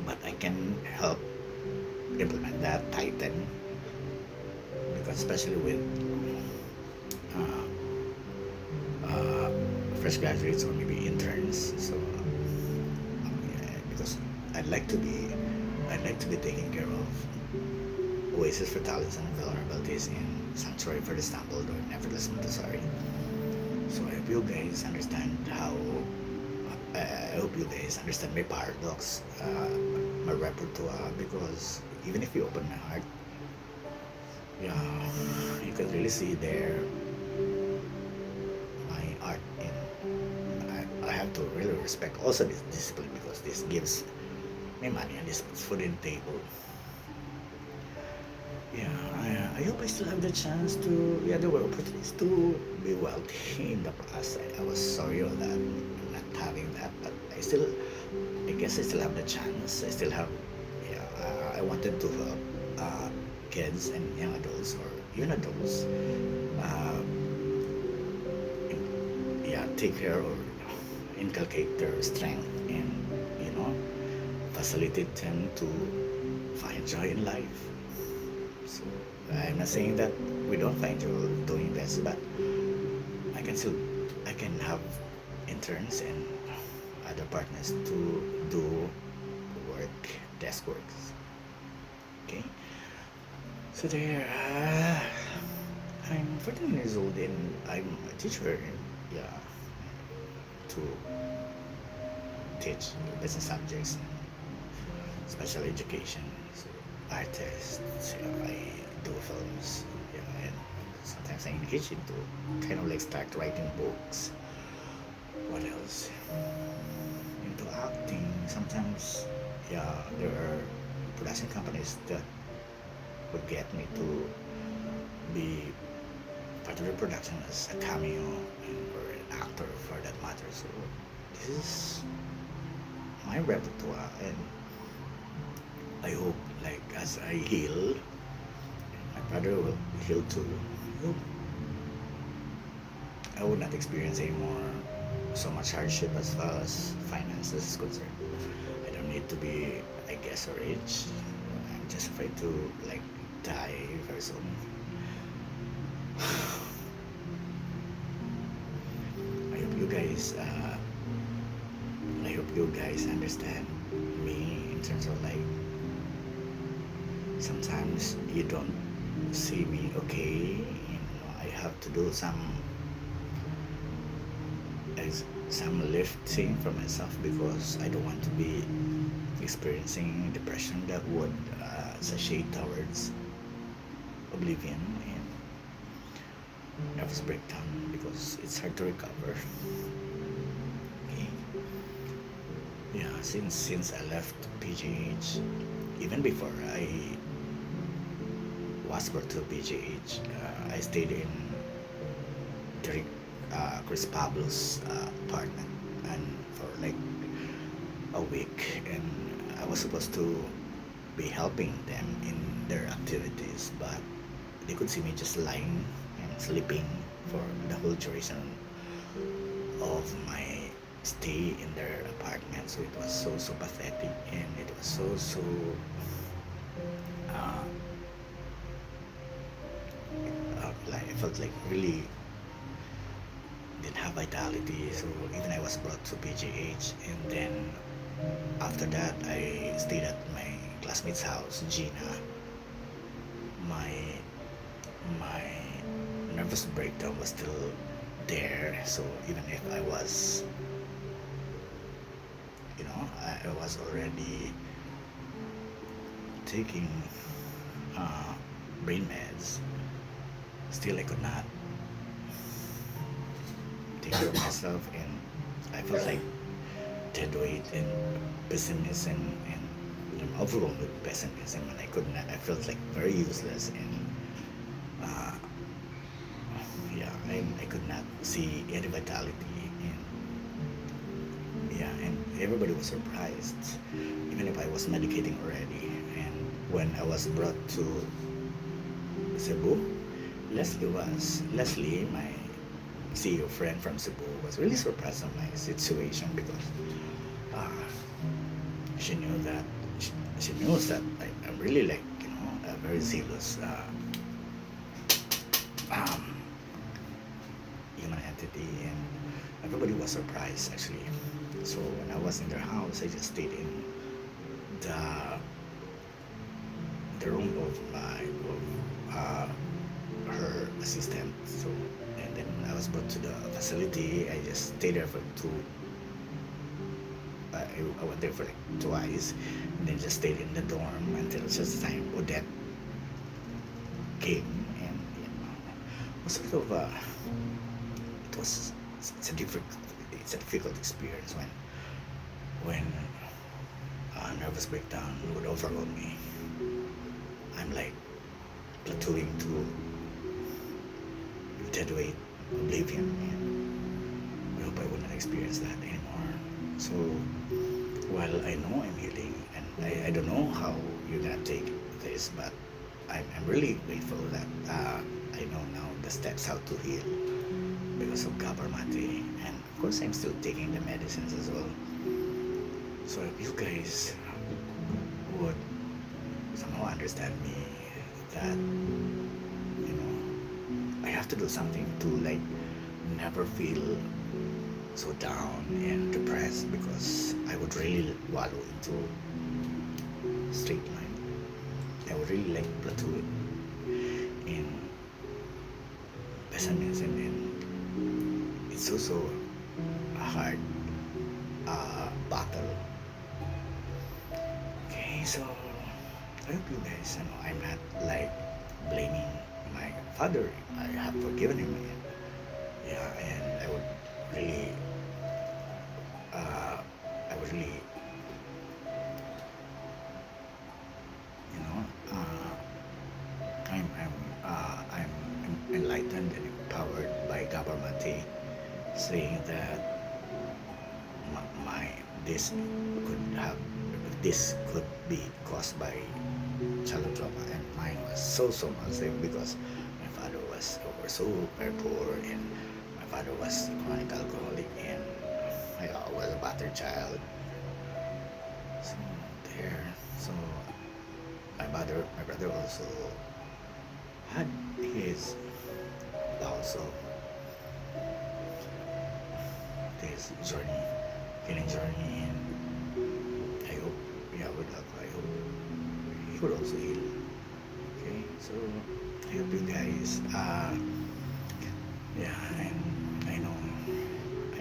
but I can help implement that tighten because especially with uh, uh, fresh graduates or maybe interns. So yeah, because I'd like to be I'd like to be taking care of oasis for talents and vulnerabilities in sanctuary for the stumbled or nevertheless Montessori. So I hope you guys understand how I hope you guys understand my paradox, my repertoire, because even if you open my heart, yeah, you can really see there my art. And I have to really respect also this discipline because this gives me money and this puts food in the table. Yeah, I hope I still have the chance to, yeah, there were opportunities to be wealthy in the past. I was sorry of that, not having that, but I guess I still have the chance. I still have, yeah, I wanted to help kids and young adults or even adults, uh, yeah, take care or inculcate their strength and, you know, facilitate them to find joy in life. So I'm not saying that we don't find joy doing this, but I can still I can have interns and other partners to do work, desk works. Okay, so there. I'm 14 years old and I'm a teacher. Yeah, to teach business subjects, special education. So artists, I do films, yeah, and sometimes I engage into kind of like start writing books. What else? Into acting. Sometimes, yeah, there are production companies that would get me to be part of the production as a cameo or an actor for that matter. So this is my repertoire, and I hope, like, as I heal, my brother will heal too. I hope I would not experience anymore so much hardship as far as finances is concerned. I don't need to be, I guess, rich. I'm just afraid to like die very soon. I hope you guys, I hope you guys understand me in terms of like sometimes you don't see me okay. I have to do some lifting for myself because I don't want to be experiencing depression that would sashade towards oblivion. And nervous breakdown because it's hard to recover. Okay. Yeah, since I left PGH, even before I was brought to PGH, I stayed in Derek Chris Pablo's apartment and for like a week, and I was supposed to be helping them in their activities, but they could see me just lying and sleeping for the whole duration of my stay in their apartment. So it was so pathetic, and it was so uh, like I felt like really didn't have vitality. So even I was brought to PGH, and then after that I stayed at my classmate's house, Gina. My my nervous breakdown was still there. So even if I was, I was already taking uh, brain meds, still I could not take care of myself, and I felt like dead weight and pessimism, and I'm overwhelmed with pessimism, and I couldn't. I felt like very useless, and uh, yeah, I could not see any vitality, and yeah, and everybody was surprised, even if I was medicating already. And when I was brought to Cebu, Leslie, my CEO friend from Cebu, was really surprised on my situation because uh, she knew that she knows that I'm really like a very zealous um, human entity, and everybody was surprised actually. So when I was in their house, I just stayed in the the room of her assistant. So and then when I was brought to the facility, I just stayed there for two. I went there for like twice, and then just stayed in the dorm until just time Odette came, and it was sort of it was it's a difficult experience when nervous breakdown would overwhelm me. I'm like plateauing to dead weight, oblivion, and I hope I wouldn't experience that anymore. So while I know I'm healing, and I don't know how you're gonna take this, but I'm really grateful that I know now the steps how to heal because of Gabarmati, and of course I'm still taking the medicines as well. So if you guys would somehow understand me that I have to do something to like never feel so down and depressed, because I would really wallow into straight line. I would really like plateau in pessimism, and it's also a hard battle. Okay, so I hope you guys I'm not like blaming my father. I have forgiven him, and yeah, and really I would really you know uh, I'm enlightened and empowered by Gabarmati, saying that my this this could be caused by childhood trauma, and mine was so massive because my father was so very poor, and my father was a chronic alcoholic, and I was a battered child. So there, so my brother also had his bouts of this journey, healing journey, and I hope, yeah, with luck, I hope he would also heal. Okay, so I hope you guys, yeah, and I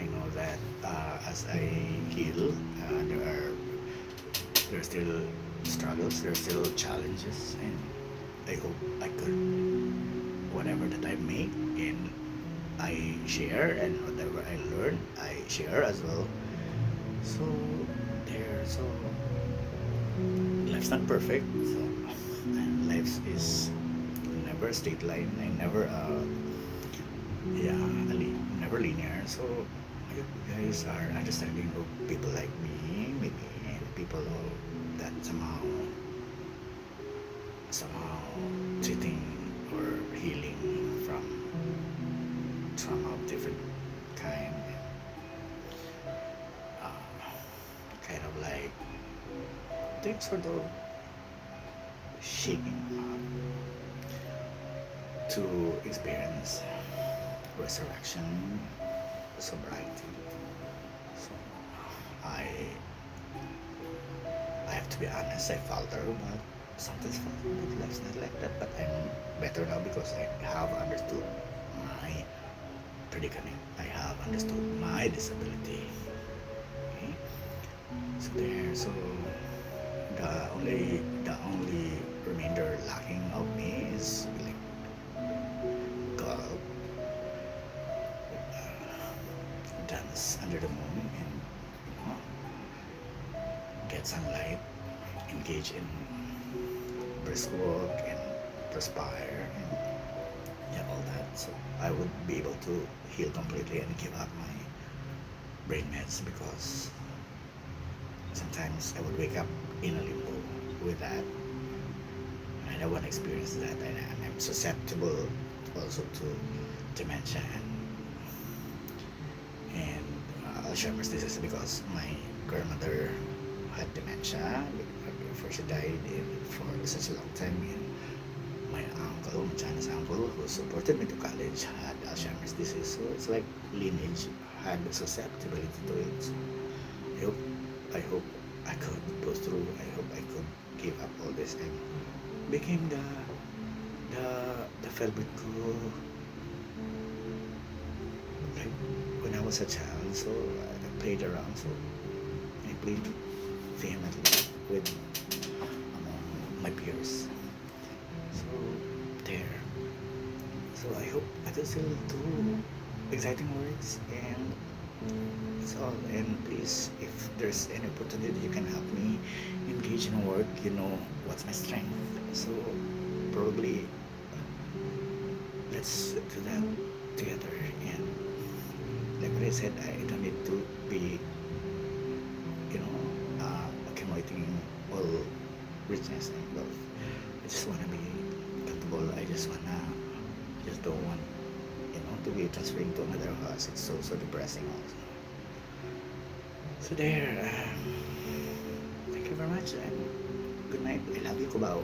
know that as I heal, there are still struggles, there are still challenges, and I hope I could whatever that I make, and I share, and whatever I learn I share as well. So there, so life's not perfect, so, and life is never a straight line. I never yeah, never linear. So I hope you guys are understanding of people like me, maybe, and people that somehow treating or healing from trauma of different kind, kind of like take sort of shaking to experience resurrection, sobriety. So I I have to be honest, I falter, but sometimes falter, but life's not like that. But I'm better now because I have understood my predicament. I have understood my disability. Okay? So there, so the only remainder lacking of me is like go out, dance under the moon, and get sunlight, engage in brisk walk, and perspire, and yeah, all that. So I would be able to heal completely and give up my brain meds, because sometimes I would wake up in a limbo with that. I don't want to experience that, and I'm susceptible also to dementia and Alzheimer's disease, because my grandmother had dementia before she died for such a long time, and my uncle, my Chinese uncle, who supported me to college, had Alzheimer's disease. So it's like lineage had susceptibility to it. So I hope I hope I could go through. I hope I could give up all this and became the favorite ko, like when I was a child. So I played around. So I played vehemently with among my peers. So there. So I hope I can still do exciting works, and that's all. And please, if there's any opportunity, you can help me engage in work. You know what's my strength. So probably let's do that together. And like what I said, I don't need to be, accumulating all richness and wealth. I just wanna be comfortable. I just don't want, to be transferring to another house. It's so depressing also. So there. Thank you very much, and good night. I love you, Cubao.